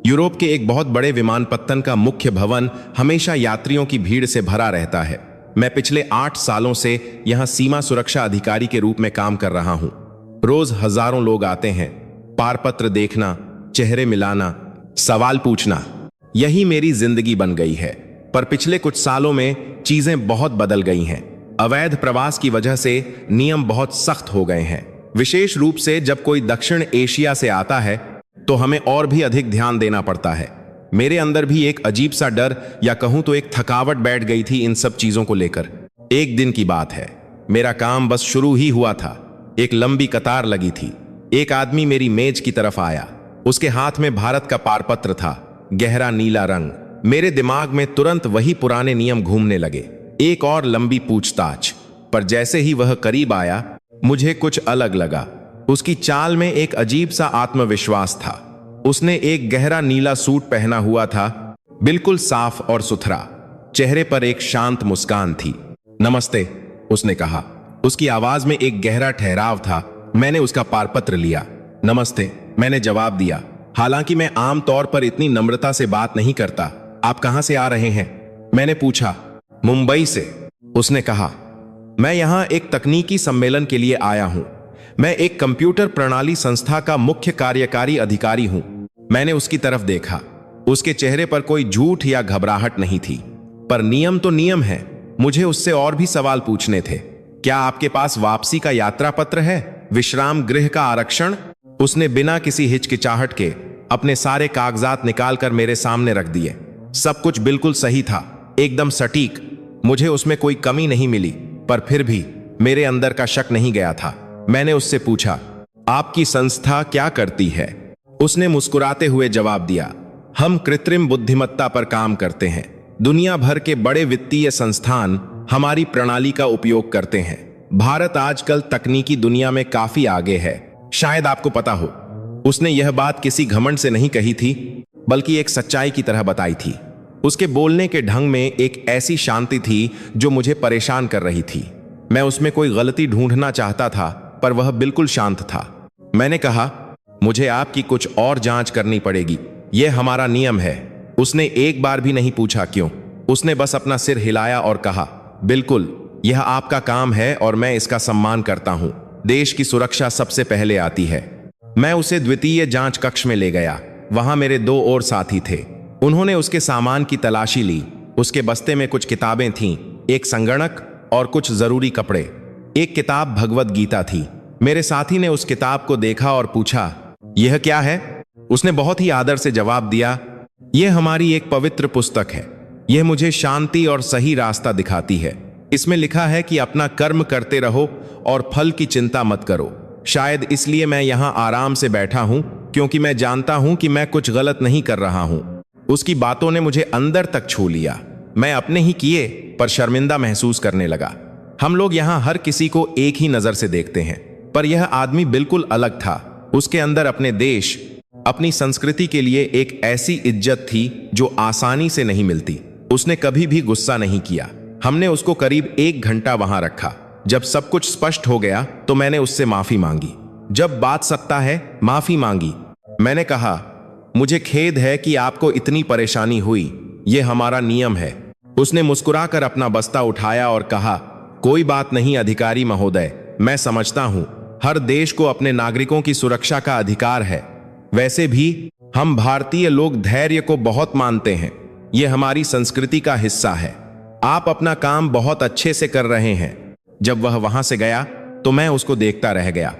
Europe के एक बहुत बड़े विमानपत्तन का मुख्य भवन हमेशा यात्रियों की भीड़ से भरा रहता है। मैं पिछले 8 सालों से यहाँ सीमा सुरक्षा अधिकारी के रूप में काम कर रहा हूँ। रोज हजारों लोग आते हैं, पारपत्र देखना, चेहरे मिलाना, सवाल पूछना, यही मेरी जिंदगी बन गई है। पर पिछले कुछ सालों में चीजें बहुत बदल गई हैं। अवैध प्रवास की वजह से नियम बहुत सख्त हो गए हैं। विशेष रूप से जब कोई दक्षिण एशिया से आता है तो हमें और भी अधिक ध्यान देना पड़ता है। मेरे अंदर भी एक अजीब सा डर या कहूं तो एक थकावट बैठ गई थी इन सब चीजों को लेकर। एक दिन की बात है, मेरा काम बस शुरू ही हुआ था। एक लंबी कतार लगी थी। एक आदमी मेरी मेज की तरफ आया। उसके हाथ में भारत का पारपत्र था, गहरा नीला रंग। मेरे दिमाग में तुरंत वही पुराने नियम घूमने लगे। एक और लंबी पूछताछ। पर जैसे ही वह करीब आया, मुझे कुछ अलग लगा। उसकी चाल में एक अजीब सा आत्मविश्वास था। उसने एक गहरा नीला सूट पहना हुआ था, बिल्कुल साफ और सुथरा। चेहरे पर एक शांत मुस्कान थी। नमस्ते, उसने कहा। उसकी आवाज में एक गहरा ठहराव था। मैंने उसका पारपत्र लिया। नमस्ते, मैंने जवाब दिया। हालांकि मैं आम तौर पर इतनी नम्रता से बात नहीं करता। आप कहां से आ रहे हैं? मैंने पूछा। मुंबई से, उसने कहा। मैं यहां एक तकनीकी सम्मेलन के लिए आया हूं। मैं एक कंप्यूटर प्रणाली संस्था का मुख्य कार्यकारी अधिकारी हूं। मैंने उसकी तरफ देखा। उसके चेहरे पर कोई झूठ या घबराहट नहीं थी। पर नियम तो नियम है। मुझे उससे और भी सवाल पूछने थे। क्या आपके पास वापसी का यात्रा पत्र है? विश्राम गृह का आरक्षण? उसने बिना किसी हिचकिचाहट के अपने सारे कागजात निकालकर मेरे सामने रख दिए। सब कुछ बिल्कुल सही था, एकदम सटीक। मुझे उसमें कोई कमी नहीं मिली। पर फिर भी मेरे अंदर का शक नहीं गया था। मैंने उससे पूछा, आपकी संस्था क्या करती है? उसने मुस्कुराते हुए जवाब दिया, हम कृत्रिम बुद्धिमत्ता पर काम करते हैं। दुनिया भर के बड़े वित्तीय संस्थान हमारी प्रणाली का उपयोग करते हैं। भारत आजकल तकनीकी दुनिया में काफी आगे है, शायद आपको पता हो। उसने यह बात किसी घमंड से नहीं कही थी, बल्कि एक सच्चाई की तरह बताई थी। उसके बोलने के ढंग में एक ऐसी शांति थी जो मुझे परेशान कर रही थी। मैं उसमें कोई गलती ढूंढना चाहता था, पर वह बिल्कुल शांत था। मैंने कहा, मुझे आपकी कुछ और जांच करनी पड़ेगी। यह हमारा नियम है। उसने एक बार भी नहीं पूछा क्यों। उसने बस अपना सिर हिलाया और कहा, बिल्कुल, यह आपका काम है और मैं इसका सम्मान करता हूं। देश की सुरक्षा सबसे पहले आती है। मैं उसे द्वितीय जांच कक्ष में ले गया। वहां मेरे 2 और साथी थे। उन्होंने उसके सामान की तलाशी ली। उसके बस्ते में कुछ किताबें थीं, एक संगणक और कुछ जरूरी कपड़े। एक किताब भगवद गीता थी। मेरे साथी ने उस किताब को देखा और पूछा, यह क्या है? उसने बहुत ही आदर से जवाब दिया, यह हमारी एक पवित्र पुस्तक है। यह मुझे शांति और सही रास्ता दिखाती है। इसमें लिखा है कि अपना कर्म करते रहो और फल की चिंता मत करो। शायद इसलिए मैं यहाँ आराम से बैठा हूँ, क्योंकि मैं जानता हूँ कि मैं कुछ गलत नहीं कर रहा हूँ। उसकी बातों ने मुझे अंदर तक छू लिया। मैं अपने ही किए पर शर्मिंदा महसूस करने लगा। हम लोग यहाँ हर किसी को एक ही नजर से देखते हैं, पर यह आदमी बिल्कुल अलग था। उसके अंदर अपने देश, अपनी संस्कृति के लिए एक ऐसी इज्जत थी जो आसानी से नहीं मिलती। उसने कभी भी गुस्सा नहीं किया। हमने उसको करीब 1 घंटा वहां रखा। जब सब कुछ स्पष्ट हो गया तो मैंने उससे माफी मांगी। जब बात सत्ता है, माफी मांगी। मैंने कहा, मुझे खेद है कि आपको इतनी परेशानी हुई। यह हमारा नियम है। उसने मुस्कुराकर अपना बस्ता उठाया और कहा, कोई बात नहीं अधिकारी महोदय, मैं समझता हूं हर देश को अपने नागरिकों की सुरक्षा का अधिकार है। वैसे भी हम भारतीय लोग धैर्य को बहुत मानते हैं। यह हमारी संस्कृति का हिस्सा है। आप अपना काम बहुत अच्छे से कर रहे हैं। जब वह वहां से गया तो मैं उसको देखता रह गया।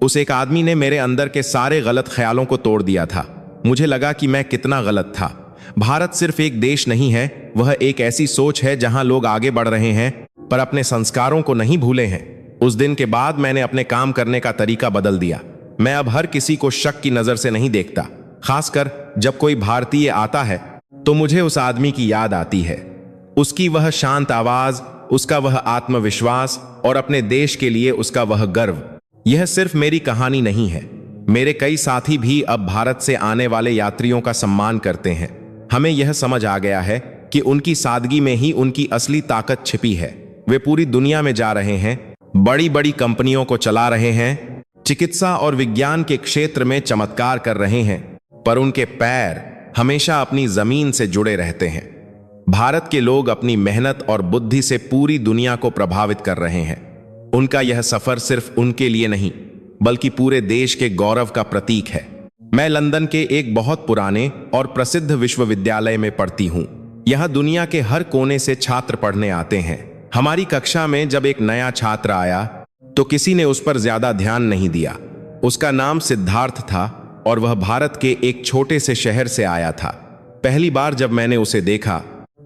उस एक आदमी ने मेरे अंदर के सारे गलत ख्यालों को तोड़ दिया था। मुझे लगा कि मैं कितना गलत था। भारत सिर्फ एक देश नहीं है, वह एक ऐसी सोच है जहां लोग आगे बढ़ रहे हैं पर अपने संस्कारों को नहीं भूले हैं। उस दिन के बाद मैंने अपने काम करने का तरीका बदल दिया। मैं अब हर किसी को शक की नजर से नहीं देखता। खासकर जब कोई भारतीय आता है तो मुझे उस आदमी की याद आती है। उसकी वह शांत आवाज, उसका वह आत्मविश्वास और अपने देश के लिए उसका वह गर्व। यह सिर्फ मेरी कहानी नहीं है। मेरे कई साथी भी अब भारत से आने वाले यात्रियों का सम्मान करते हैं। हमें यह समझ आ गया है कि उनकी सादगी में ही उनकी असली ताकत छिपी है। वे पूरी दुनिया में जा रहे हैं, बड़ी बड़ी कंपनियों को चला रहे हैं, चिकित्सा और विज्ञान के क्षेत्र में चमत्कार कर रहे हैं, पर उनके पैर हमेशा अपनी जमीन से जुड़े रहते हैं। भारत के लोग अपनी मेहनत और बुद्धि से पूरी दुनिया को प्रभावित कर रहे हैं। उनका यह सफर सिर्फ उनके लिए नहीं, बल्कि पूरे देश के गौरव का प्रतीक है। मैं लंदन के एक बहुत पुराने और प्रसिद्ध विश्वविद्यालय में पढ़ती हूँ। यहाँ दुनिया के हर कोने से छात्र पढ़ने आते हैं। हमारी कक्षा में जब एक नया छात्र आया तो किसी ने उस पर ज्यादा ध्यान नहीं दिया। उसका नाम सिद्धार्थ था और वह भारत के एक छोटे से शहर से आया था। पहली बार जब मैंने उसे देखा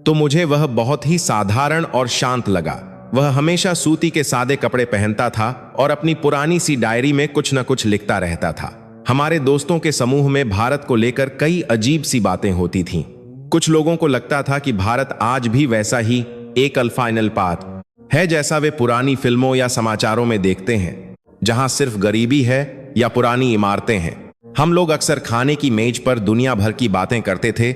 तो मुझे वह बहुत ही साधारण और शांत लगा। वह हमेशा सूती के सादे कपड़े पहनता था और अपनी पुरानी सी डायरी में कुछ न कुछ लिखता रहता था। हमारे दोस्तों के समूह में भारत को लेकर कई अजीब सी बातें होती थीं। कुछ लोगों को लगता था कि भारत आज भी वैसा ही एकल फाइनल पाथ है जैसा वे पुरानी फिल्मों या समाचारों में देखते हैं, जहां सिर्फ गरीबी है या पुरानी इमारतें हैं। हम लोग अक्सर खाने की मेज पर दुनिया भर की बातें करते थे,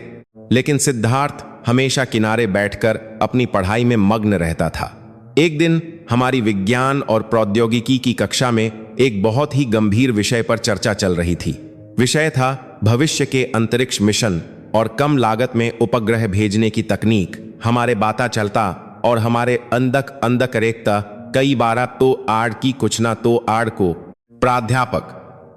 लेकिन सिद्धार्थ हमेशा किनारे बैठकर अपनी पढ़ाई में मग्न रहता था। एक दिन हमारी विज्ञान और प्रौद्योगिकी की कक्षा में एक बहुत ही गंभीर विषय पर चर्चा चल रही थी। विषय था भविष्य के अंतरिक्ष मिशन और कम लागत में उपग्रह भेजने की तकनीक। हमारे बाता चलता और हमारे अंदक रेखता कई बारा तो आड़ की कुछ ना तो आड़ को प्राध्यापक,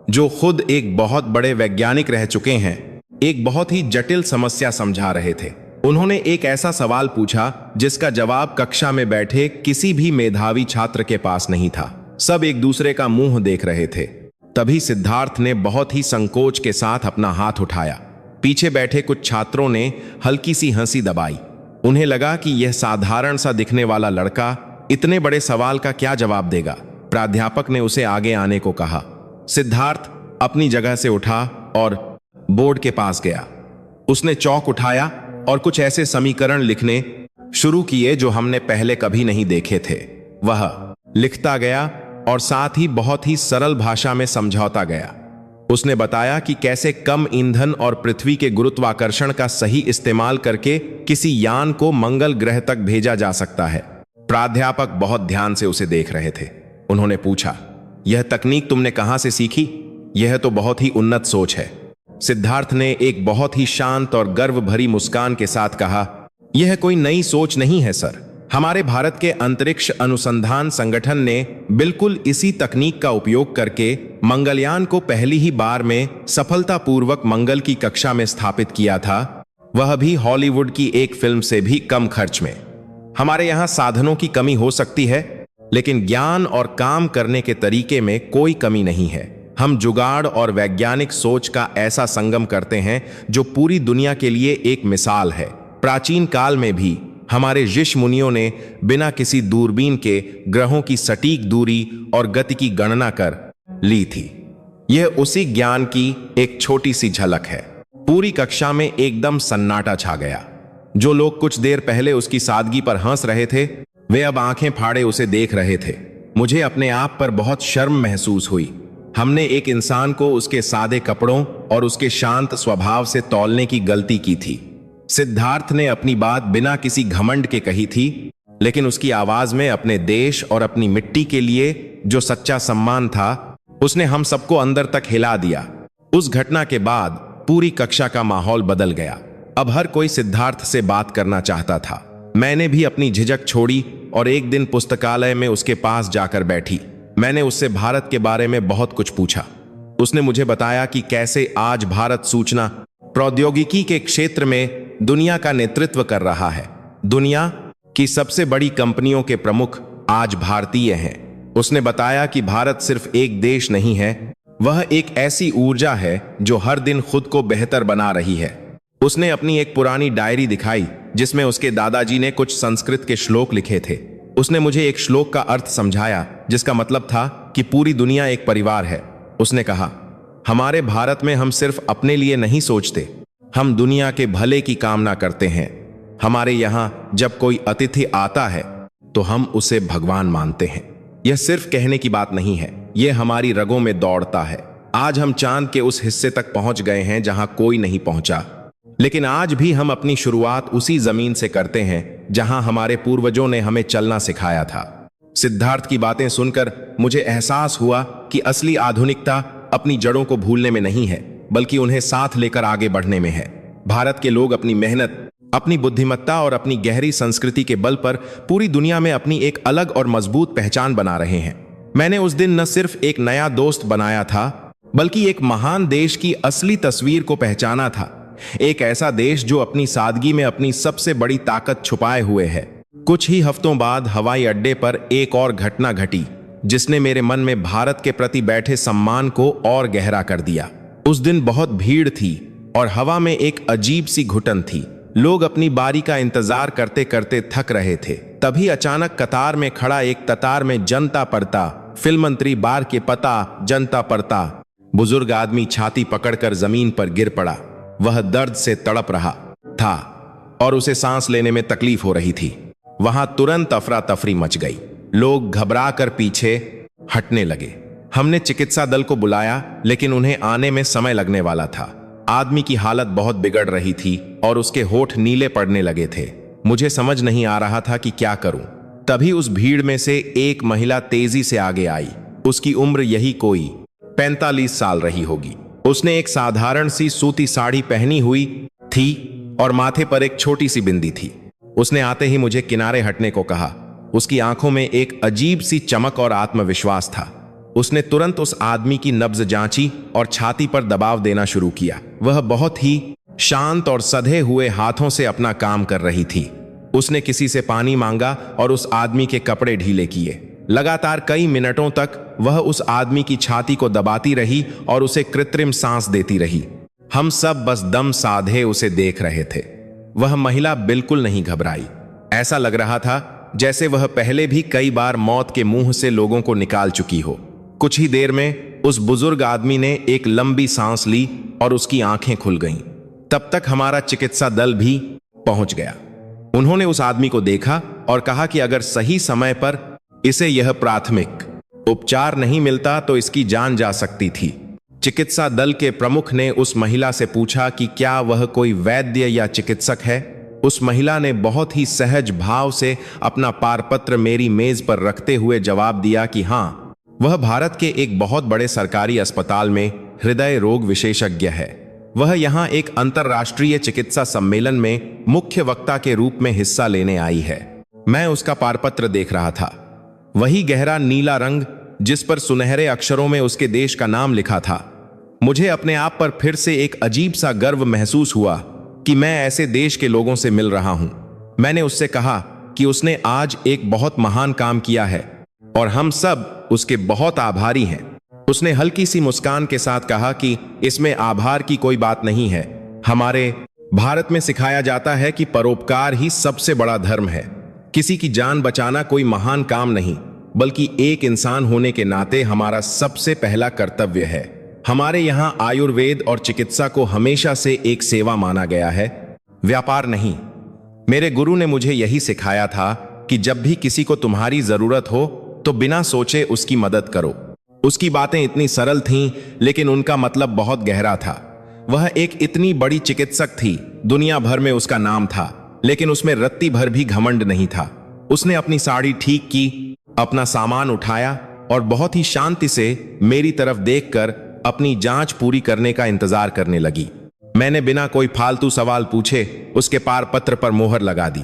जो खुद एक बहुत बड़े वैज्ञानिक रह चुके हैं, एक बहुत ही जटिल समस्या समझा रहे थे। उन्होंने एक ऐसा सवाल पूछा जिसका जवाब कक्षा में बैठे किसी भी मेधावी छात्र के पास नहीं था। सब एक दूसरे का मुंह देख रहे थे। तभी सिद्धार्थ ने बहुत ही संकोच के साथ अपना हाथ उठाया। पीछे बैठे कुछ छात्रों ने हल्की सी हंसी दबाई। उन्हें लगा कि यह साधारण सा दिखने वाला लड़का इतने बड़े सवाल का क्या जवाब देगा। प्राध्यापक ने उसे आगे आने को कहा। सिद्धार्थ अपनी जगह से उठा और बोर्ड के पास गया। उसने चौक उठाया और कुछ ऐसे समीकरण लिखने शुरू किए जो हमने पहले कभी नहीं देखे थे। वह लिखता गया और साथ ही बहुत ही सरल भाषा में समझाता गया। उसने बताया कि कैसे कम ईंधन और पृथ्वी के गुरुत्वाकर्षण का सही इस्तेमाल करके किसी यान को मंगल ग्रह तक भेजा जा सकता है। प्राध्यापक बहुत ध्यान से उसे देख रहे थे। उन्होंने पूछा, यह तकनीक तुमने कहां से सीखी? यह तो बहुत ही उन्नत सोच है। सिद्धार्थ ने एक बहुत ही शांत और गर्व भरी मुस्कान के साथ कहा, यह कोई नई सोच नहीं है सर। हमारे भारत के अंतरिक्ष अनुसंधान संगठन ने बिल्कुल इसी तकनीक का उपयोग करके मंगलयान को पहली ही बार में सफलतापूर्वक मंगल की कक्षा में स्थापित किया था, वह भी हॉलीवुड की एक फिल्म से भी कम खर्च में। हमारे यहाँ साधनों की कमी हो सकती है, लेकिन ज्ञान और काम करने के तरीके में कोई कमी नहीं है। हम जुगाड़ और वैज्ञानिक सोच का ऐसा संगम करते हैं जो पूरी दुनिया के लिए एक मिसाल है। प्राचीन काल में भी हमारे ऋषि मुनियों ने बिना किसी दूरबीन के ग्रहों की सटीक दूरी और गति की गणना कर ली थी। यह उसी ज्ञान की एक छोटी सी झलक है। पूरी कक्षा में एकदम सन्नाटा छा गया। जो लोग कुछ देर पहले उसकी सादगी पर हंस रहे थे, वे अब आंखें फाड़े उसे देख रहे थे। मुझे अपने आप पर बहुत शर्म महसूस हुई। हमने एक इंसान को उसके सादे कपड़ों और उसके शांत स्वभाव से तौलने की गलती की थी। सिद्धार्थ ने अपनी बात बिना किसी घमंड के कही थी, लेकिन उसकी आवाज में अपने देश और अपनी मिट्टी के लिए जो सच्चा सम्मान था, उसने हम सबको अंदर तक हिला दिया। उस घटना के बाद पूरी कक्षा का माहौल बदल गया। अब हर कोई सिद्धार्थ से बात करना चाहता था। मैंने भी अपनी झिझक छोड़ी और एक दिन पुस्तकालय में उसके पास जाकर बैठी। मैंने उससे भारत के बारे में बहुत कुछ पूछा। उसने मुझे बताया कि कैसे आज भारत सूचना प्रौद्योगिकी के क्षेत्र में दुनिया का नेतृत्व कर रहा है। दुनिया की सबसे बड़ी कंपनियों के प्रमुख आज भारतीय हैं। उसने बताया कि भारत सिर्फ एक देश नहीं है, वह एक ऐसी ऊर्जा है जो हर दिन खुद को बेहतर बना रही है। उसने अपनी एक पुरानी डायरी दिखाई जिसमें उसके दादाजी ने कुछ संस्कृत के श्लोक लिखे थे। उसने मुझे एक श्लोक का अर्थ समझाया जिसका मतलब था कि पूरी दुनिया एक परिवार है। उसने कहा, हमारे भारत में हम सिर्फ अपने लिए नहीं सोचते, हम दुनिया के भले की कामना करते हैं। हमारे यहाँ जब कोई अतिथि आता है तो हम उसे भगवान मानते हैं। यह सिर्फ कहने की बात नहीं है, यह हमारी रगों में दौड़ता है। आज हम चांद के उस हिस्से तक पहुंच गए हैं जहां कोई नहीं पहुंचा, लेकिन आज भी हम अपनी शुरुआत उसी जमीन से करते हैं जहां हमारे पूर्वजों ने हमें चलना सिखाया था। सिद्धार्थ की बातें सुनकर मुझे एहसास हुआ कि असली आधुनिकता अपनी जड़ों को भूलने में नहीं है, बल्कि उन्हें साथ लेकर आगे बढ़ने में है। भारत के लोग अपनी मेहनत, अपनी बुद्धिमत्ता और अपनी गहरी संस्कृति के बल पर पूरी दुनिया में अपनी एक अलग और मजबूत पहचान बना रहे हैं। मैंने उस दिन न सिर्फ एक नया दोस्त बनाया था, बल्कि एक महान देश की असली तस्वीर को पहचाना था। एक ऐसा देश जो अपनी सादगी में अपनी सबसे बड़ी ताकत छुपाए हुए है। कुछ ही हफ्तों बाद हवाई अड्डे पर एक और घटना घटी, जिसने मेरे मन में भारत के प्रति बैठे सम्मान को और गहरा कर दिया। उस दिन बहुत भीड़ थी और हवा में एक अजीब सी घुटन थी। लोग अपनी बारी का इंतजार करते करते थक रहे थे। तभी अचानक कतार में खड़ा एक कतार में जनता पड़ता फिल्म मंत्री बार के पता जनता पड़ता बुजुर्ग आदमी छाती पकड़कर जमीन पर गिर पड़ा। वह दर्द से तड़प रहा था और उसे सांस लेने में तकलीफ हो रही थी। वहां तुरंत अफरा तफरी मच गई। लोग घबरा कर पीछे हटने लगे। हमने चिकित्सा दल को बुलाया, लेकिन उन्हें आने में समय लगने वाला था। आदमी की हालत बहुत बिगड़ रही थी और उसके होठ नीले पड़ने लगे थे। मुझे समझ नहीं आ रहा था कि क्या करूं। तभी उस भीड़ में से एक महिला तेजी से आगे आई। उसकी उम्र यही कोई 45 साल रही होगी। उसने एक साधारण सी सूती साड़ी पहनी हुई थी और माथे पर एक छोटी सी बिंदी थी। उसने आते ही मुझे किनारे हटने को कहा। उसकी आंखों में एक अजीब सी चमक और आत्मविश्वास था। उसने तुरंत उस आदमी की नब्ज जांची और छाती पर दबाव देना शुरू किया। वह बहुत ही शांत और सधे हुए हाथों से अपना काम कर रही थी। उसने किसी से पानी मांगा और उस आदमी के कपड़े ढीले किए। लगातार कई मिनटों तक वह उस आदमी की छाती को दबाती रही और उसे कृत्रिम सांस देती रही। हम सब बस दम साधे उसे देख रहे थे। वह महिला बिल्कुल नहीं घबराई। ऐसा लग रहा था जैसे वह पहले भी कई बार मौत के मुंह से लोगों को निकाल चुकी हो। कुछ ही देर में उस बुजुर्ग आदमी ने एक लंबी सांस ली और उसकी आंखें खुल गईं। तब तक हमारा चिकित्सा दल भी पहुंच गया। उन्होंने उस आदमी को देखा और कहा कि अगर सही समय पर इसे यह प्राथमिक उपचार नहीं मिलता तो इसकी जान जा सकती थी। चिकित्सा दल के प्रमुख ने उस महिला से पूछा कि क्या वह कोई वैद्य या चिकित्सक है। उस महिला ने बहुत ही सहज भाव से अपना पारपत्र मेरी मेज पर रखते हुए जवाब दिया कि हाँ, वह भारत के एक बहुत बड़े सरकारी अस्पताल में हृदय रोग विशेषज्ञ है। वह यहाँ एक अंतर्राष्ट्रीय चिकित्सा सम्मेलन में मुख्य वक्ता के रूप में हिस्सा लेने आई है। मैं उसका पारपत्र देख रहा था। वही गहरा नीला रंग जिस पर सुनहरे अक्षरों में उसके देश का नाम लिखा था। मुझे अपने आप पर फिर से एक अजीब सा गर्व महसूस हुआ कि मैं ऐसे देश के लोगों से मिल रहा हूं। मैंने उससे कहा कि उसने आज एक बहुत महान काम किया है और हम सब उसके बहुत आभारी हैं। उसने हल्की सी मुस्कान के साथ कहा कि इसमें आभार की कोई बात नहीं है। हमारे भारत में सिखाया जाता है कि परोपकार ही सबसे बड़ा धर्म है। किसी की जान बचाना कोई महान काम नहीं, बल्कि एक इंसान होने के नाते हमारा सबसे पहला कर्तव्य है। हमारे यहाँ आयुर्वेद और चिकित्सा को हमेशा से एक सेवा माना गया है, व्यापार नहीं। मेरे गुरु ने मुझे यही सिखाया था कि जब भी किसी को तुम्हारी जरूरत हो तो बिना सोचे उसकी मदद करो। उसकी बातें इतनी सरल थीं, लेकिन उनका मतलब बहुत गहरा था। वह एक इतनी बड़ी चिकित्सक थी, दुनिया भर में उसका नाम था, लेकिन उसमें रत्ती भर भी घमंड नहीं था। उसने अपनी साड़ी ठीक की, अपना सामान उठाया और बहुत ही शांति से मेरी तरफ देखकर अपनी जांच पूरी करने का इंतजार करने लगी। मैंने बिना कोई फालतू सवाल पूछे उसके पारपत्र पर मोहर लगा दी।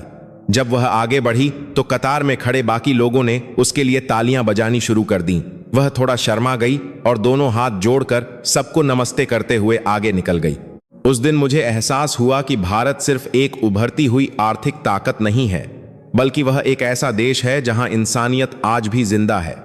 जब वह आगे बढ़ी तो कतार में खड़े बाकी लोगों ने उसके लिए तालियां बजानी शुरू कर दी। वह थोड़ा शर्मा गई और दोनों हाथ जोड़कर सबको नमस्ते करते हुए आगे निकल गई। उस दिन मुझे एहसास हुआ कि भारत सिर्फ एक उभरती हुई आर्थिक ताकत नहीं है, बल्कि वह एक ऐसा देश है जहां इंसानियत आज भी जिंदा है।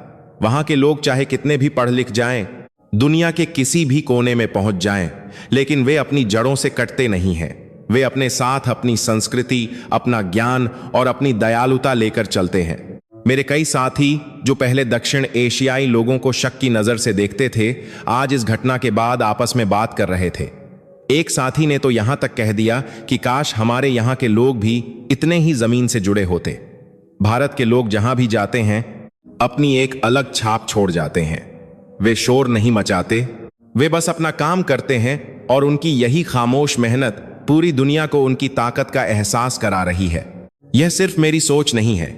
वहां के लोग चाहे कितने भी पढ़ लिख जाएं, दुनिया के किसी भी कोने में पहुंच जाएं, लेकिन वे अपनी जड़ों से कटते नहीं हैं। वे अपने साथ अपनी संस्कृति, अपना ज्ञान और अपनी दयालुता लेकर चलते हैं। मेरे कई साथी जो पहले दक्षिण एशियाई लोगों को शक की नजर से देखते थे, आज इस घटना के बाद आपस में बात कर रहे थे। एक साथी ने तो यहां तक कह दिया कि काश हमारे यहां के लोग भी इतने ही जमीन से जुड़े होते। भारत के लोग जहां भी जाते हैं अपनी एक अलग छाप छोड़ जाते हैं। वे शोर नहीं मचाते, वे बस अपना काम करते हैं और उनकी यही खामोश मेहनत पूरी दुनिया को उनकी ताकत का एहसास करा रही है। यह सिर्फ मेरी सोच नहीं है।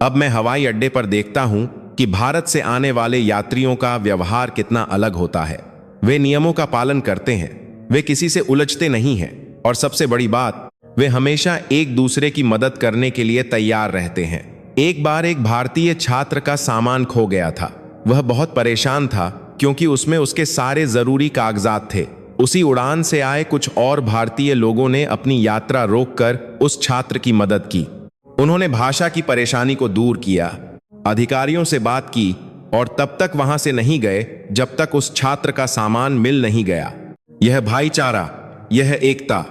अब मैं हवाई अड्डे पर देखता हूं कि भारत से आने वाले यात्रियों का व्यवहार कितना अलग होता है। वे नियमों का पालन करते हैं, वे किसी से उलझते नहीं हैं और सबसे बड़ी बात, वे हमेशा एक दूसरे की मदद करने के लिए तैयार रहते हैं। एक बार एक भारतीय छात्र का सामान खो गया था। वह बहुत परेशान था क्योंकि उसमें उसके सारे जरूरी कागजात थे। उसी उड़ान से आए कुछ और भारतीय लोगों ने अपनी यात्रा रोककर उस छात्र की मदद की। उन्होंने भाषा की परेशानी को दूर किया, अधिकारियों से बात की और तब तक वहां से नहीं गए जब तक उस छात्र का सामान मिल नहीं गया। यह भाईचारा, यह एकता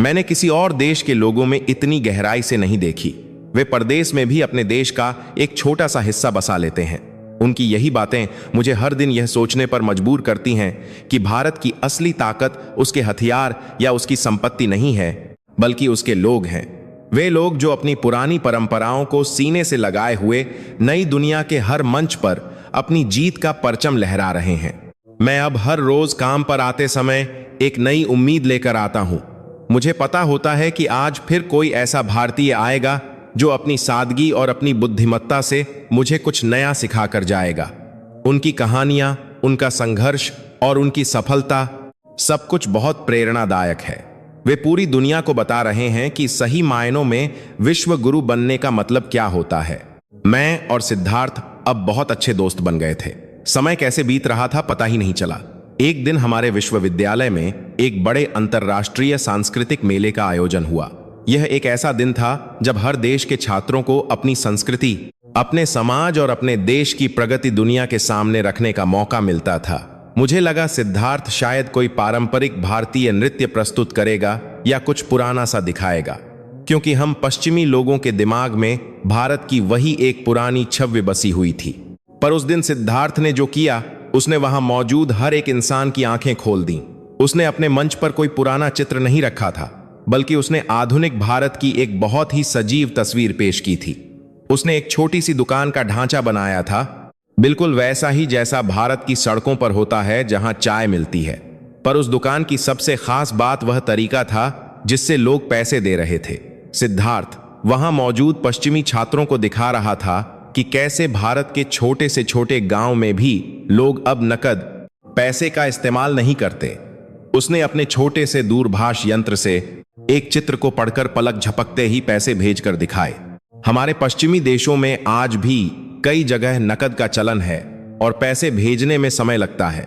मैंने किसी और देश के लोगों में इतनी गहराई से नहीं देखी। वे परदेश में भी अपने देश का एक छोटा सा हिस्सा बसा लेते हैं। उनकी यही बातें मुझे हर दिन यह सोचने पर मजबूर करती हैं कि भारत की असली ताकत उसके हथियार या उसकी संपत्ति नहीं है, बल्कि उसके लोग हैं। वे लोग जो अपनी पुरानी परंपराओं को सीने से लगाए हुए नई दुनिया के हर मंच पर अपनी जीत का परचम लहरा रहे हैं। मैं अब हर रोज काम पर आते समय एक नई उम्मीद लेकर आता हूं। मुझे पता होता है कि आज फिर कोई ऐसा भारतीय आएगा जो अपनी सादगी और अपनी बुद्धिमत्ता से मुझे कुछ नया सिखा कर जाएगा। उनकी कहानियां, उनका संघर्ष और उनकी सफलता सब कुछ बहुत प्रेरणादायक है। वे पूरी दुनिया को बता रहे हैं कि सही मायनों में विश्व गुरु बनने का मतलब क्या होता है। मैं और सिद्धार्थ अब बहुत अच्छे दोस्त बन गए थे। समय कैसे बीत रहा था पता ही नहीं चला। एक दिन हमारे विश्वविद्यालय में एक बड़े अंतर्राष्ट्रीय सांस्कृतिक मेले का आयोजन हुआ। यह एक ऐसा दिन था जब हर देश के छात्रों को अपनी संस्कृति, अपने समाज और अपने देश की प्रगति दुनिया के सामने रखने का मौका मिलता था। मुझे लगा सिद्धार्थ शायद कोई पारंपरिक भारतीय नृत्य प्रस्तुत करेगा या कुछ पुराना सा दिखाएगा, क्योंकि हम पश्चिमी लोगों के दिमाग में भारत की वही एक पुरानी छवि बसी हुई थी। पर उस दिन सिद्धार्थ ने जो किया, उसने वहां मौजूद हर एक इंसान की आंखें खोल दी। उसने अपने मंच पर कोई पुराना चित्र नहीं रखा था, बल्कि उसने आधुनिक भारत की एक बहुत ही सजीव तस्वीर पेश की थी। उसने एक छोटी सी दुकान का ढांचा बनाया था, बिल्कुल वैसा ही जैसा भारत की सड़कों पर होता है जहां चाय मिलती है। पर उस दुकान की सबसे खास बात वह तरीका था जिससे लोग पैसे दे रहे थे। सिद्धार्थ वहां मौजूद पश्चिमी छात्रों को दिखा रहा था कि कैसे भारत के छोटे से छोटे गांव में भी लोग अब नकद पैसे का इस्तेमाल नहीं करते। उसने अपने छोटे से दूरभाष यंत्र से एक चित्र को पढ़कर पलक झपकते ही पैसे भेजकर दिखाए। हमारे पश्चिमी देशों में आज भी कई जगह नकद का चलन है और पैसे भेजने में समय लगता है,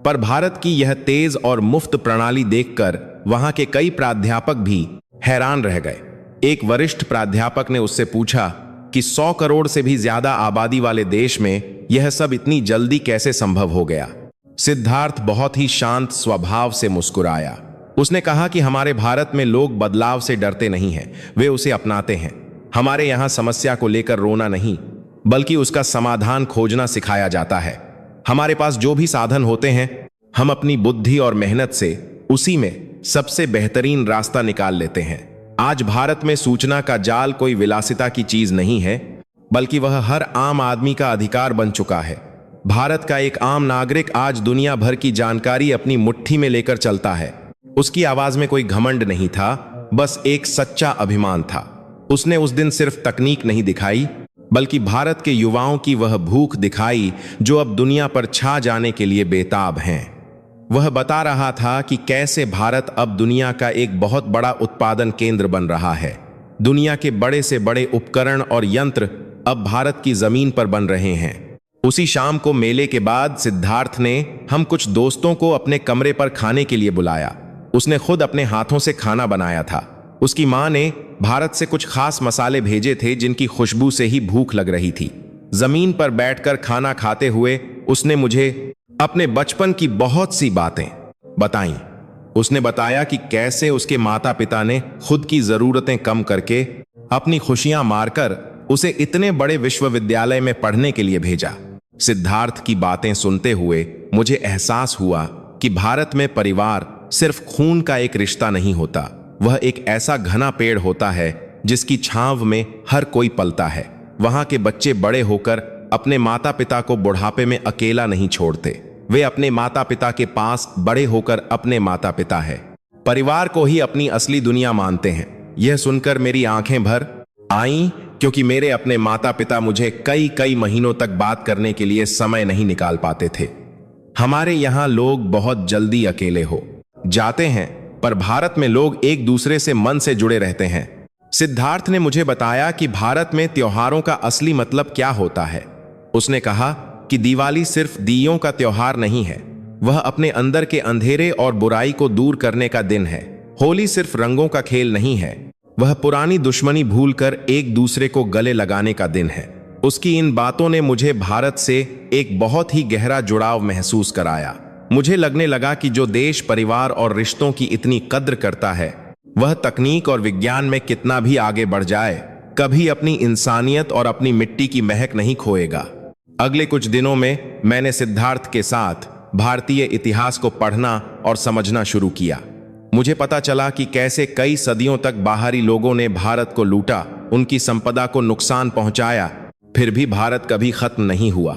पर भारत की यह तेज और मुफ्त प्रणाली देखकर वहां के कई प्राध्यापक भी हैरान रह गए। एक वरिष्ठ प्राध्यापक ने उससे पूछा कि 100 करोड़ से भी ज्यादा आबादी वाले देश में यह सब इतनी जल्दी कैसे संभव हो गया। सिद्धार्थ बहुत ही शांत स्वभाव से मुस्कुराया। उसने कहा कि हमारे भारत में लोग बदलाव से डरते नहीं हैं, वे उसे अपनाते हैं। हमारे यहाँ समस्या को लेकर रोना नहीं, बल्कि उसका समाधान खोजना सिखाया जाता है। हमारे पास जो भी साधन होते हैं, हम अपनी बुद्धि और मेहनत से उसी में सबसे बेहतरीन रास्ता निकाल लेते हैं। आज भारत में सूचना का जाल कोई विलासिता की चीज नहीं है, बल्कि वह हर आम आदमी का अधिकार बन चुका है। भारत का एक आम नागरिक आज दुनिया भर की जानकारी अपनी मुट्ठी में लेकर चलता है। उसकी आवाज में कोई घमंड नहीं था, बस एक सच्चा अभिमान था। उसने उस दिन सिर्फ तकनीक नहीं दिखाई, बल्कि भारत के युवाओं की वह भूख दिखाई जो अब दुनिया पर छा जाने के लिए बेताब हैं। वह बता रहा था कि कैसे भारत अब दुनिया का एक बहुत बड़ा उत्पादन केंद्र बन रहा है। दुनिया के बड़े से बड़े उपकरण और यंत्र अब भारत की जमीन पर बन रहे हैं। उसी शाम को मेले के बाद सिद्धार्थ ने हम कुछ दोस्तों को अपने कमरे पर खाने के लिए बुलाया। उसने खुद अपने हाथों से खाना बनाया था। उसकी मां ने भारत से कुछ खास मसाले भेजे थे जिनकी खुशबू से ही भूख लग रही थी। जमीन पर बैठकर खाना खाते हुए उसने मुझे अपने बचपन की बहुत सी बातें बताईं। उसने बताया कि कैसे उसके माता पिता ने खुद की जरूरतें कम करके अपनी खुशियां मारकर उसे इतने बड़े विश्वविद्यालय में पढ़ने के लिए भेजा। सिद्धार्थ की बातें सुनते हुए मुझे एहसास हुआ कि भारत में परिवार सिर्फ खून का एक रिश्ता नहीं होता, वह एक ऐसा घना पेड़ होता है जिसकी छांव में हर कोई पलता है। वहां के बच्चे बड़े होकर अपने माता पिता को बुढ़ापे में अकेला नहीं छोड़ते, वे अपने माता पिता के पास बड़े होकर अपने माता पिता है, परिवार को ही अपनी असली दुनिया मानते हैं। यह सुनकर मेरी आंखें भर आईं, क्योंकि मेरे अपने माता पिता मुझे कई कई महीनों तक बात करने के लिए समय नहीं निकाल पाते थे। हमारे यहाँ लोग बहुत जल्दी अकेले हो जाते हैं पर भारत में लोग एक दूसरे से मन से जुड़े रहते हैं। सिद्धार्थ ने मुझे बताया कि भारत में त्योहारों का असली मतलब क्या होता है। उसने कहा कि दिवाली सिर्फ दीयों का त्योहार नहीं है, वह अपने अंदर के अंधेरे और बुराई को दूर करने का दिन है। होली सिर्फ रंगों का खेल नहीं है, वह पुरानी दुश्मनी भूलकर एक दूसरे को गले लगाने का दिन है। उसकी इन बातों ने मुझे भारत से एक बहुत ही गहरा जुड़ाव महसूस कराया। मुझे लगने लगा कि जो देश परिवार और रिश्तों की इतनी कद्र करता है, वह तकनीक और विज्ञान में कितना भी आगे बढ़ जाए, कभी अपनी इंसानियत और अपनी मिट्टी की महक नहीं खोएगा। अगले कुछ दिनों में मैंने सिद्धार्थ के साथ भारतीय इतिहास को पढ़ना और समझना शुरू किया। मुझे पता चला कि कैसे कई सदियों तक बाहरी लोगों ने भारत को लूटा, उनकी संपदा को नुकसान पहुंचाया, फिर भी भारत कभी खत्म नहीं हुआ।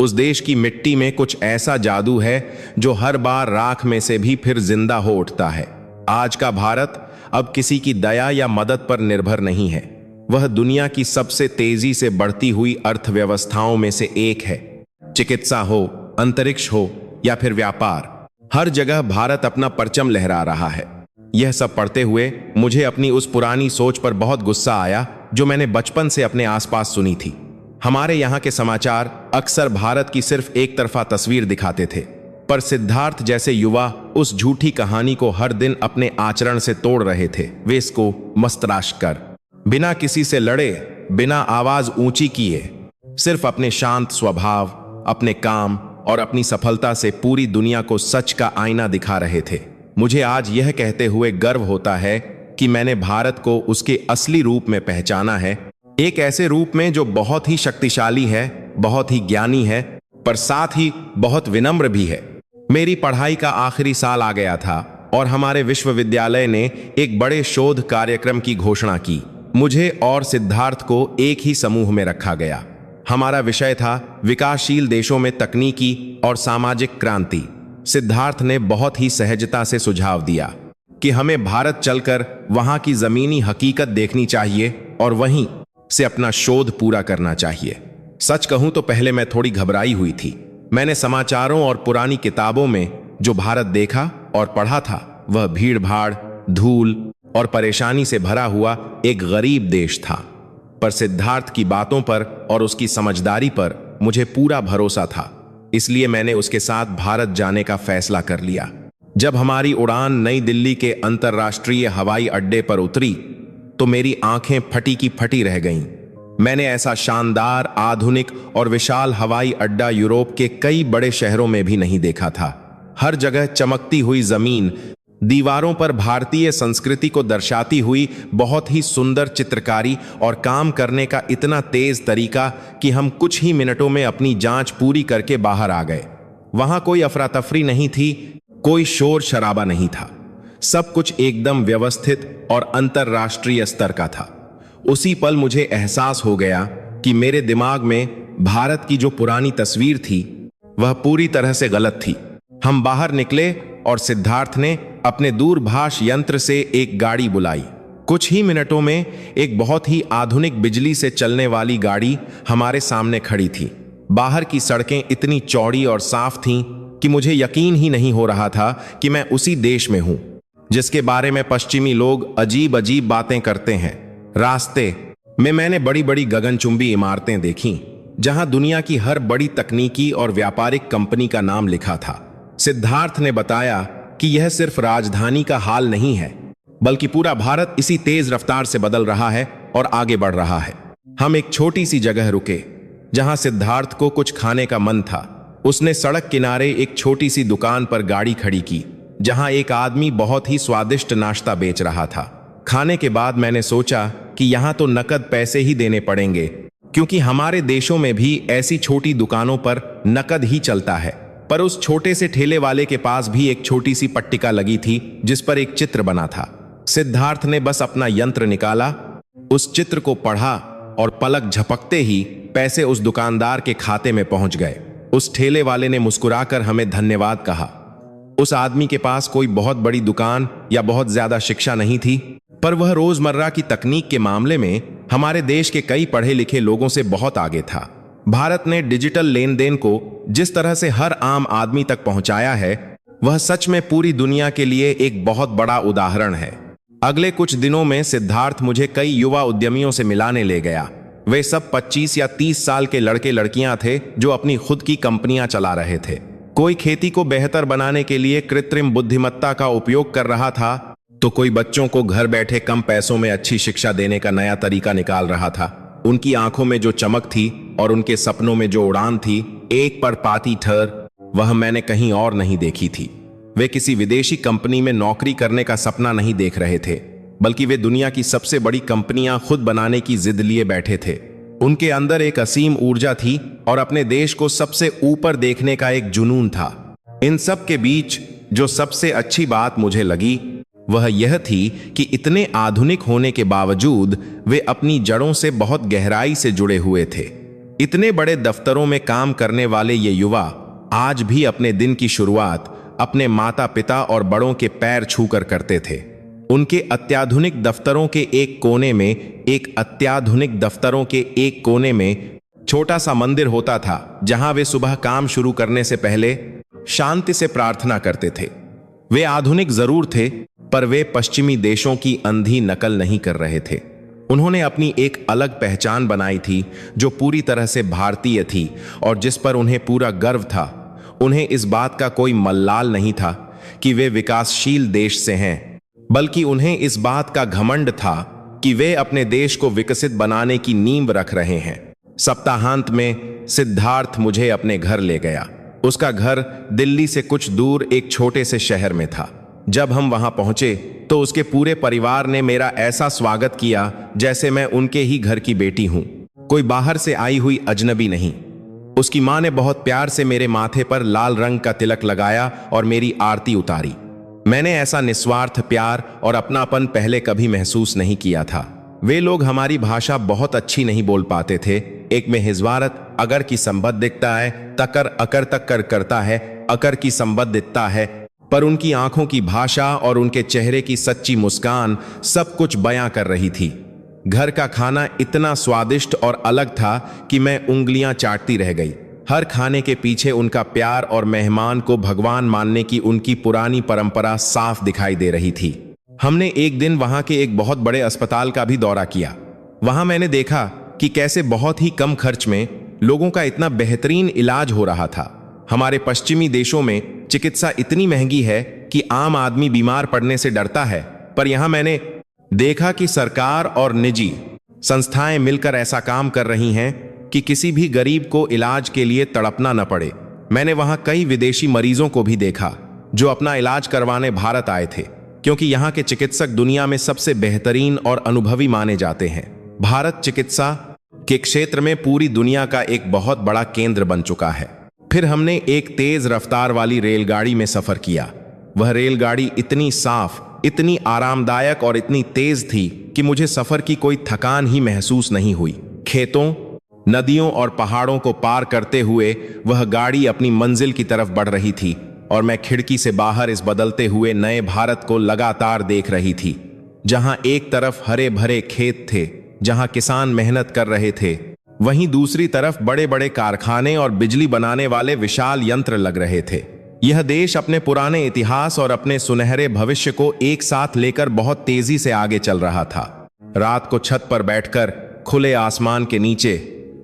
उस देश की मिट्टी में कुछ ऐसा जादू है जो हर बार राख में से भी फिर जिंदा हो उठता है। आज का भारत अब किसी की दया या मदद पर निर्भर नहीं है, वह दुनिया की सबसे तेजी से बढ़ती हुई अर्थव्यवस्थाओं में से एक है। चिकित्सा हो, अंतरिक्ष हो या फिर व्यापार, हर जगह भारत अपना परचम लहरा रहा है। यह सब पढ़ते हुए मुझे अपनी उस पुरानी सोच पर बहुत गुस्सा आया जो मैंने बचपन से अपने आसपास सुनी थी। हमारे यहाँ के समाचार अक्सर भारत की सिर्फ एक तरफा तस्वीर दिखाते थे, पर सिद्धार्थ जैसे युवा उस झूठी कहानी को हर दिन अपने आचरण से तोड़ रहे थे। वे इसको मस्तराश कर, बिना किसी से लड़े, बिना आवाज ऊंची किए, सिर्फ अपने शांत स्वभाव, अपने काम और अपनी सफलता से पूरी दुनिया को सच का आईना दिखा रहे थे। मुझे आज यह कहते हुए गर्व होता है कि मैंने भारत को उसके असली रूप में पहचाना है, एक ऐसे रूप में जो बहुत ही शक्तिशाली है, बहुत ही ज्ञानी है, पर साथ ही बहुत विनम्र भी है। मेरी पढ़ाई का आखिरी साल आ गया था और हमारे विश्वविद्यालय ने एक बड़े शोध कार्यक्रम की घोषणा की। मुझे और सिद्धार्थ को एक ही समूह में रखा गया। हमारा विषय था विकासशील देशों में तकनीकी और सामाजिक क्रांति। सिद्धार्थ ने बहुत ही सहजता से सुझाव दिया कि हमें भारत चलकर वहां की जमीनी हकीकत देखनी चाहिए और वहीं से अपना शोध पूरा करना चाहिए। सच कहूं तो पहले मैं थोड़ी घबराई हुई थी। मैंने समाचारों और पुरानी किताबों में जो भारत देखा और पढ़ा था, वह भीड़ भाड़, धूल और परेशानी से भरा हुआ एक गरीब देश था। पर सिद्धार्थ की बातों पर और उसकी समझदारी पर मुझे पूरा भरोसा था, इसलिए मैंने उसके साथ भारत जाने का फैसला कर लिया। जब हमारी उड़ान नई दिल्ली के अंतर्राष्ट्रीय हवाई अड्डे पर उतरी तो मेरी आंखें फटी की फटी रह गईं। मैंने ऐसा शानदार, आधुनिक और विशाल हवाई अड्डा यूरोप के कई बड़े शहरों में भी नहीं देखा था। हर जगह चमकती हुई जमीन, दीवारों पर भारतीय संस्कृति को दर्शाती हुई बहुत ही सुंदर चित्रकारी और काम करने का इतना तेज तरीका कि हम कुछ ही मिनटों में अपनी जांच पूरी करके बाहर आ गए। वहां कोई अफरा तफरी नहीं थी, कोई शोर शराबा नहीं था, सब कुछ एकदम व्यवस्थित और अंतर्राष्ट्रीय स्तर का था। उसी पल मुझे एहसास हो गया कि मेरे दिमाग में भारत की जो पुरानी तस्वीर थी वह पूरी तरह से गलत थी। हम बाहर निकले और सिद्धार्थ ने अपने दूरभाष यंत्र से एक गाड़ी बुलाई। कुछ ही मिनटों में एक बहुत ही आधुनिक बिजली से चलने वाली गाड़ी हमारे सामने खड़ी थी। बाहर की सड़कें इतनी चौड़ी और साफ थीं कि मुझे यकीन ही नहीं हो रहा था कि मैं उसी देश में हूं जिसके बारे में पश्चिमी लोग अजीब अजीब बातें करते हैं। रास्ते में मैंने बड़ी बड़ी गगनचुंबी इमारतें देखीं, जहां दुनिया की हर बड़ी तकनीकी और व्यापारिक कंपनी का नाम लिखा था। सिद्धार्थ ने बताया कि यह सिर्फ राजधानी का हाल नहीं है, बल्कि पूरा भारत इसी तेज रफ्तार से बदल रहा है और आगे बढ़ रहा है। हम एक छोटी सी जगह रुके जहां सिद्धार्थ को कुछ खाने का मन था। उसने सड़क किनारे एक छोटी सी दुकान पर गाड़ी खड़ी की, जहां एक आदमी बहुत ही स्वादिष्ट नाश्ता बेच रहा था। खाने के बाद मैंने सोचा कि यहां तो नकद पैसे ही देने पड़ेंगे, क्योंकि हमारे देशों में भी ऐसी छोटी दुकानों पर नकद ही चलता है। पर उस छोटे से ठेले वाले के पास भी एक छोटी सी पट्टिका लगी थी जिस पर एक चित्र बना था। सिद्धार्थ ने बस अपना यंत्र निकाला, उस चित्र को पढ़ा और पलक झपकते ही पैसे उस दुकानदार के खाते में पहुंच गए। उस ठेले वाले ने मुस्कुराकर हमें धन्यवाद कहा। उस आदमी के पास कोई बहुत बड़ी दुकान या बहुत ज्यादा शिक्षा नहीं थी, पर वह रोजमर्रा की तकनीक के मामले में हमारे देश के कई पढ़े लिखे लोगों से बहुत आगे था। भारत ने डिजिटल लेन देन को जिस तरह से हर आम आदमी तक पहुंचाया है, वह सच में पूरी दुनिया के लिए एक बहुत बड़ा उदाहरण है। अगले कुछ दिनों में सिद्धार्थ मुझे कई युवा उद्यमियों से मिलाने ले गया। वे सब 25 या 30 साल के लड़के लड़कियां थे जो अपनी खुद की कंपनियां चला रहे थे। कोई खेती को बेहतर बनाने के लिए कृत्रिम बुद्धिमत्ता का उपयोग कर रहा था, तो कोई बच्चों को घर बैठे कम पैसों में अच्छी शिक्षा देने का नया तरीका निकाल रहा था। उनकी आंखों में जो चमक थी और उनके सपनों में जो उड़ान थी, एक पर पाती ठहर, वह मैंने कहीं और नहीं देखी थी। वे किसी विदेशी कंपनी में नौकरी करने का सपना नहीं देख रहे थे, बल्कि वे दुनिया की सबसे बड़ी कंपनियां खुद बनाने की जिद लिए बैठे थे। उनके अंदर एक असीम ऊर्जा थी और अपने देश को सबसे ऊपर देखने का एक जुनून था। इन सब के बीच जो सबसे अच्छी बात मुझे लगी वह यह थी कि इतने आधुनिक होने के बावजूद वे अपनी जड़ों से बहुत गहराई से जुड़े हुए थे। इतने बड़े दफ्तरों में काम करने वाले ये युवा आज भी अपने दिन की शुरुआत अपने माता पिता और बड़ों के पैर छूकर करते थे। उनके अत्याधुनिक दफ्तरों के एक कोने में छोटा सा मंदिर होता था, जहां वे सुबह काम शुरू करने से पहले शांति से प्रार्थना करते थे। वे आधुनिक जरूर थे, पर वे पश्चिमी देशों की अंधी नकल नहीं कर रहे थे। उन्होंने अपनी एक अलग पहचान बनाई थी जो पूरी तरह से भारतीय थी और जिस पर उन्हें पूरा गर्व था। उन्हें इस बात का कोई मल्लाल नहीं था कि वे विकासशील देश से हैं, बल्कि उन्हें इस बात का घमंड था कि वे अपने देश को विकसित बनाने की नींव रख रहे हैं। सप्ताहांत में सिद्धार्थ मुझे अपने घर ले गया। उसका घर दिल्ली से कुछ दूर एक छोटे से शहर में था। जब हम वहां पहुंचे तो उसके पूरे परिवार ने मेरा ऐसा स्वागत किया जैसे मैं उनके ही घर की बेटी हूं, कोई बाहर से आई हुई अजनबी नहीं। उसकी मां ने बहुत प्यार से मेरे माथे पर लाल रंग का तिलक लगाया और मेरी आरती उतारी। मैंने ऐसा निस्वार्थ प्यार और अपनापन पहले कभी महसूस नहीं किया था। वे लोग हमारी भाषा बहुत अच्छी नहीं बोल पाते थे। एक में हिजवारत अगर की संबद्ध दिखता है, तकर अकर तक कर करता है, अकर की संबद्ध दिखता है, पर उनकी आंखों की भाषा और उनके चेहरे की सच्ची मुस्कान सब कुछ बयां कर रही थी। घर का खाना इतना स्वादिष्ट और अलग था कि मैं उंगलियां चाटती रह गई। हर खाने के पीछे उनका प्यार और मेहमान को भगवान मानने की उनकी पुरानी परंपरा साफ दिखाई दे रही थी। हमने एक दिन वहां के एक बहुत बड़े अस्पताल का भी दौरा किया। वहां मैंने देखा कि कैसे बहुत ही कम खर्च में लोगों का इतना बेहतरीन इलाज हो रहा था। हमारे पश्चिमी देशों में चिकित्सा इतनी महंगी है कि आम आदमी बीमार पड़ने से डरता है, पर यहां मैंने देखा कि सरकार और निजी संस्थाएं मिलकर ऐसा काम कर रही हैं कि किसी भी गरीब को इलाज के लिए तड़पना न पड़े। मैंने वहां कई विदेशी मरीजों को भी देखा जो अपना इलाज करवाने भारत आए थे, क्योंकि यहाँ के चिकित्सक दुनिया में सबसे बेहतरीन और अनुभवी माने जाते हैं। भारत चिकित्सा के क्षेत्र में पूरी दुनिया का एक बहुत बड़ा केंद्र बन चुका है। फिर हमने एक तेज रफ्तार वाली रेलगाड़ी में सफर किया। वह रेलगाड़ी इतनी साफ, इतनी आरामदायक और इतनी तेज थी कि मुझे सफर की कोई थकान ही महसूस नहीं हुई। खेतों, नदियों और पहाड़ों को पार करते हुए वह गाड़ी अपनी मंजिल की तरफ बढ़ रही थी और मैं खिड़की से बाहर इस बदलते हुए नए भारत को लगातार देख रही थी, जहां एक तरफ हरे भरे खेत थे जहां किसान मेहनत कर रहे थे, वहीं दूसरी तरफ बड़े बड़े कारखाने और बिजली बनाने वाले विशाल यंत्र लग रहे थे। यह देश अपने पुराने इतिहास और अपने सुनहरे भविष्य को एक साथ लेकर बहुत तेजी से आगे चल रहा था। रात को छत पर बैठकर खुले आसमान के नीचे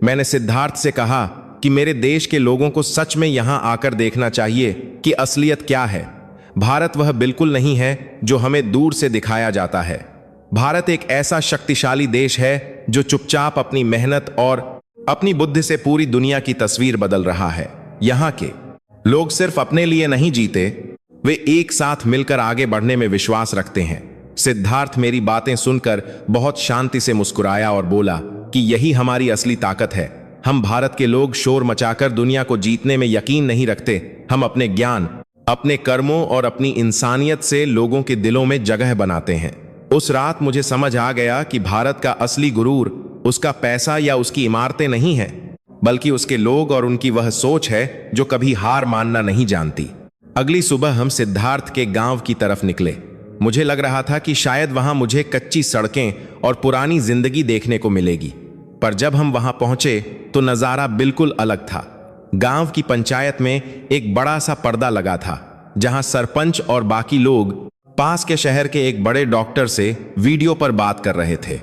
मैंने सिद्धार्थ से कहा कि मेरे देश के लोगों को सच में यहां आकर देखना चाहिए कि असलियत क्या है। भारत वह बिल्कुल नहीं है जो हमें दूर से दिखाया जाता है। भारत एक ऐसा शक्तिशाली देश है जो चुपचाप अपनी मेहनत और अपनी बुद्धि से पूरी दुनिया की तस्वीर बदल रहा है। यहाँ के लोग सिर्फ अपने लिए नहीं जीते, वे एक साथ मिलकर आगे बढ़ने में विश्वास रखते हैं। सिद्धार्थ मेरी बातें सुनकर बहुत शांति से मुस्कुराया और बोला कि यही हमारी असली ताकत है। हम भारत के लोग शोर मचाकर दुनिया को जीतने में यकीन नहीं रखते। हम अपने ज्ञान, अपने कर्मों और अपनी इंसानियत से लोगों के दिलों में जगह बनाते हैं। उस रात मुझे समझ आ गया कि भारत का असली गुरूर उसका पैसा या उसकी इमारतें नहीं है, बल्कि उसके लोग और उनकी वह सोच है जो कभी हार मानना नहीं जानती। अगली सुबह हम सिद्धार्थ के गांव की तरफ निकले। मुझे लग रहा था कि शायद वहां मुझे कच्ची सड़कें और पुरानी जिंदगी देखने को मिलेगी, पर जब हम वहां पहुंचे तो नजारा बिल्कुल अलग था। गांव की पंचायत में एक बड़ा सा पर्दा लगा था जहां सरपंच और बाकी लोग पास के शहर के एक बड़े डॉक्टर से वीडियो पर बात कर रहे थे।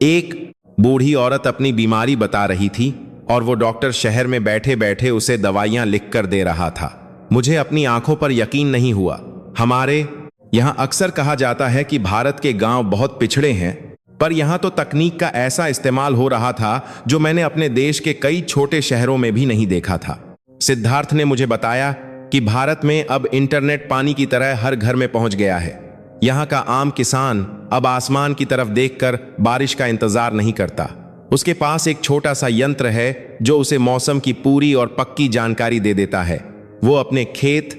एक बूढ़ी औरत अपनी बीमारी बता रही थी और वो डॉक्टर शहर में बैठे बैठे उसे दवाइयां लिख कर दे रहा था। मुझे अपनी आंखों पर यकीन नहीं हुआ। हमारे यहाँ अक्सर कहा जाता है कि भारत के गांव बहुत पिछड़े हैं, पर यहाँ तो तकनीक का ऐसा इस्तेमाल हो रहा था जो मैंने अपने देश के कई छोटे शहरों में भी नहीं देखा था। सिद्धार्थ ने मुझे बताया कि भारत में अब इंटरनेट पानी की तरह हर घर में पहुंच गया है। यहाँ का आम किसान अब आसमान की तरफ देखकर बारिश का इंतजार नहीं करता। उसके पास एक छोटा सा यंत्र है जो उसे मौसम की पूरी और पक्की जानकारी दे देता है। वो अपने खेत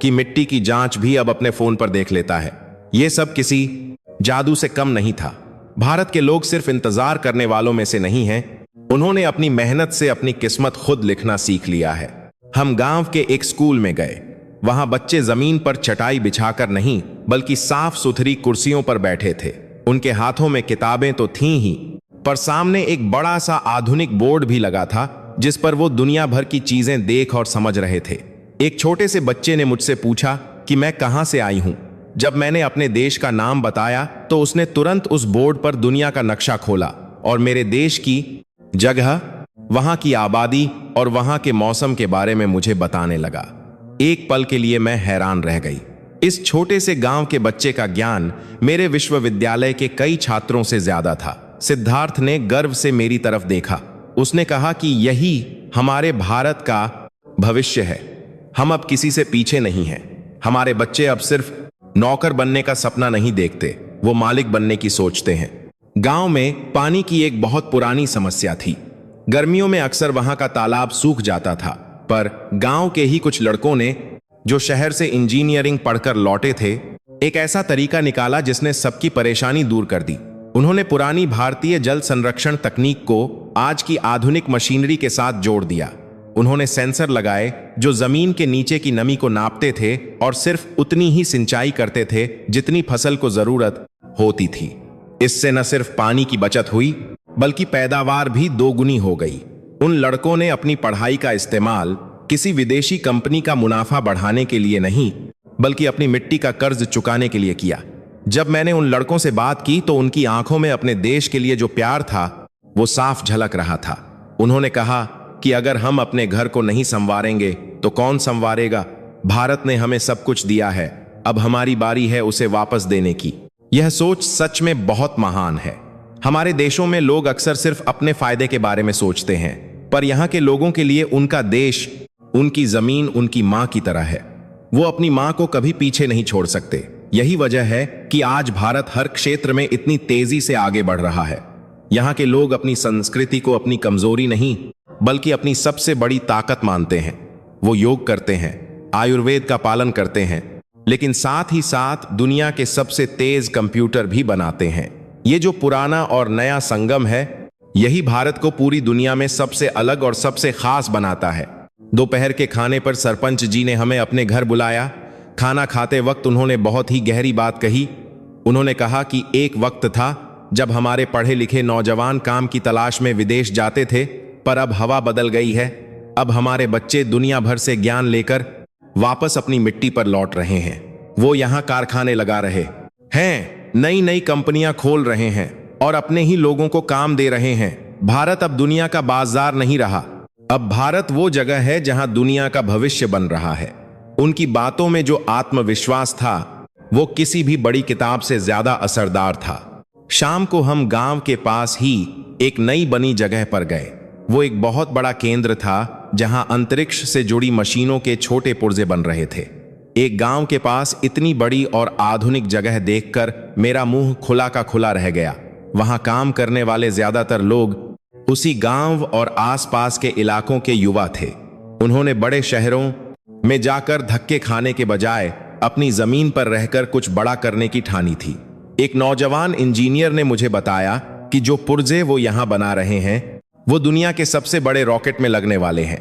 की मिट्टी की जांच भी अब अपने फोन पर देख लेता है। ये सब किसी जादू से कम नहीं था। भारत के लोग सिर्फ इंतजार करने वालों में से नहीं हैं, उन्होंने अपनी मेहनत से अपनी किस्मत खुद लिखना सीख लिया है। हम गांव के एक स्कूल में गए। वहां बच्चे जमीन पर चटाई बिछाकर नहीं बल्कि साफ सुथरी कुर्सियों पर बैठे थे। उनके हाथों में किताबें तो थीं ही, पर सामने एक बड़ा सा आधुनिक बोर्ड भी लगा था जिस पर वो दुनिया भर की चीजें देख और समझ रहे थे। एक छोटे से बच्चे ने मुझसे पूछा कि मैं कहां से आई हूं। जब मैंने अपने देश का नाम बताया तो उसने तुरंत उस बोर्ड पर दुनिया का नक्शा खोला और मेरे देश की जगह, वहां की आबादी और वहां के मौसम के बारे में मुझे बताने लगा। एक पल के लिए मैं हैरान रह गई। इस छोटे से गांव के बच्चे का ज्ञान मेरे विश्वविद्यालय के कई छात्रों से ज्यादा था। सिद्धार्थ ने गर्व से मेरी तरफ देखा। उसने कहा कि यही हमारे भारत का भविष्य है। हम अब किसी से पीछे नहीं हैं। हमारे बच्चे अब सिर्फ नौकर बनने का सपना नहीं देखते, वो मालिक बनने की सोचते हैं। गांव में पानी की एक बहुत पुरानी समस्या थी। गर्मियों में अक्सर वहां का तालाब सूख जाता था, पर गांव के ही कुछ लड़कों ने, जो शहर से इंजीनियरिंग पढ़कर लौटे थे, एक ऐसा तरीका निकाला जिसने सबकी परेशानी दूर कर दी। उन्होंने पुरानी भारतीय जल संरक्षण तकनीक को आज की आधुनिक मशीनरी के साथ जोड़ दिया। उन्होंने सेंसर लगाए जो जमीन के नीचे की नमी को नापते थे और सिर्फ उतनी ही सिंचाई करते थे जितनी फसल को जरूरत होती थी। इससे न सिर्फ पानी की बचत हुई बल्कि पैदावार भी दोगुनी हो गई। उन लड़कों ने अपनी पढ़ाई का इस्तेमाल किसी विदेशी कंपनी का मुनाफा बढ़ाने के लिए नहीं बल्कि अपनी मिट्टी का कर्ज चुकाने के लिए किया। जब मैंने उन लड़कों से बात की तो उनकी आंखों में अपने देश के लिए जो प्यार था वो साफ झलक रहा था। उन्होंने कहा कि अगर हम अपने घर को नहीं संवारेंगे तो कौन संवारेगा। भारत ने हमें सब कुछ दिया है, अब हमारी बारी है उसे वापस देने की। यह सोच सच में बहुत महान है। हमारे देशों में लोग अक्सर सिर्फ अपने फायदे के बारे में सोचते हैं, पर यहाँ के लोगों के लिए उनका देश, उनकी जमीन उनकी मां की तरह है। वो अपनी मां को कभी पीछे नहीं छोड़ सकते। यही वजह है कि आज भारत हर क्षेत्र में इतनी तेजी से आगे बढ़ रहा है। यहाँ के लोग अपनी संस्कृति को अपनी कमजोरी नहीं बल्कि अपनी सबसे बड़ी ताकत मानते हैं। वो योग करते हैं, आयुर्वेद का पालन करते हैं, लेकिन साथ ही साथ दुनिया के सबसे तेज कंप्यूटर भी बनाते हैं। ये जो पुराना और नया संगम है, यही भारत को पूरी दुनिया में सबसे अलग और सबसे खास बनाता है। दोपहर के खाने पर सरपंच जी ने हमें अपने घर बुलाया। खाना खाते वक्त उन्होंने बहुत ही गहरी बात कही। उन्होंने कहा कि एक वक्त था जब हमारे पढ़े लिखे नौजवान काम की तलाश में विदेश जाते थे, पर अब हवा बदल गई है। अब हमारे बच्चे दुनिया भर से ज्ञान लेकर वापस अपनी मिट्टी पर लौट रहे हैं। वो यहाँ कारखाने लगा रहे हैं, नई नई कंपनियां खोल रहे हैं और अपने ही लोगों को काम दे रहे हैं। भारत अब दुनिया का बाजार नहीं रहा, अब भारत वो जगह है जहां दुनिया का भविष्य बन रहा है। उनकी बातों में जो आत्मविश्वास था वो किसी भी बड़ी किताब से ज्यादा असरदार था। शाम को हम गांव के पास ही एक नई बनी जगह पर गए। वो एक बहुत बड़ा केंद्र था जहां अंतरिक्ष से जुड़ी मशीनों के छोटे पुर्जे बन रहे थे। एक गांव के पास इतनी बड़ी और आधुनिक जगह देखकर मेरा मुंह खुला का खुला रह गया। वहां काम करने वाले ज्यादातर लोग उसी गांव और आसपास के इलाकों के युवा थे। उन्होंने बड़े शहरों में जाकर धक्के खाने के बजाय अपनी जमीन पर रहकर कुछ बड़ा करने की ठानी थी। एक नौजवान इंजीनियर ने मुझे बताया कि जो पुर्जे वो यहां बना रहे हैं वो दुनिया के सबसे बड़े रॉकेट में लगने वाले हैं।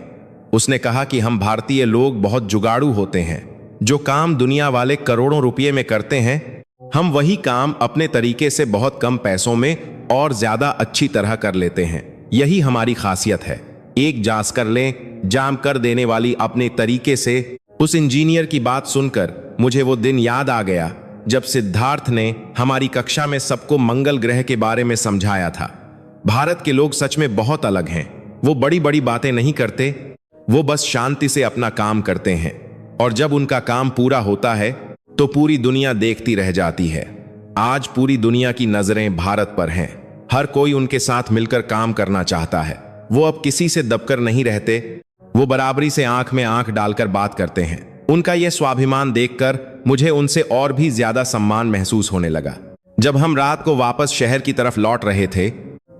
उसने कहा कि हम भारतीय लोग बहुत जुगाड़ू होते हैं। जो काम दुनिया वाले करोड़ों रुपए में करते हैं, हम वही काम अपने तरीके से बहुत कम पैसों में और ज्यादा अच्छी तरह कर लेते हैं। यही हमारी खासियत है। एक जांच कर लें, जाम कर देने वाली अपने तरीके से उस इंजीनियर की बात सुनकर मुझे वो दिन याद आ गया जब सिद्धार्थ ने हमारी कक्षा में सबको मंगल ग्रह के बारे में समझाया था। भारत के लोग सच में बहुत अलग हैं। वो बड़ी बड़ी बातें नहीं करते, वो बस शांति से अपना काम करते हैं, और जब उनका काम पूरा होता है तो पूरी दुनिया देखती रह जाती है। आज पूरी दुनिया की नजरें भारत पर हैं। हर कोई उनके साथ मिलकर काम करना चाहता है। वो अब किसी से दबकर नहीं रहते, वो बराबरी से आंख में आंख डालकर बात करते हैं। उनका यह स्वाभिमान देखकर मुझे उनसे और भी ज्यादा सम्मान महसूस होने लगा। जब हम रात को वापस शहर की तरफ लौट रहे थे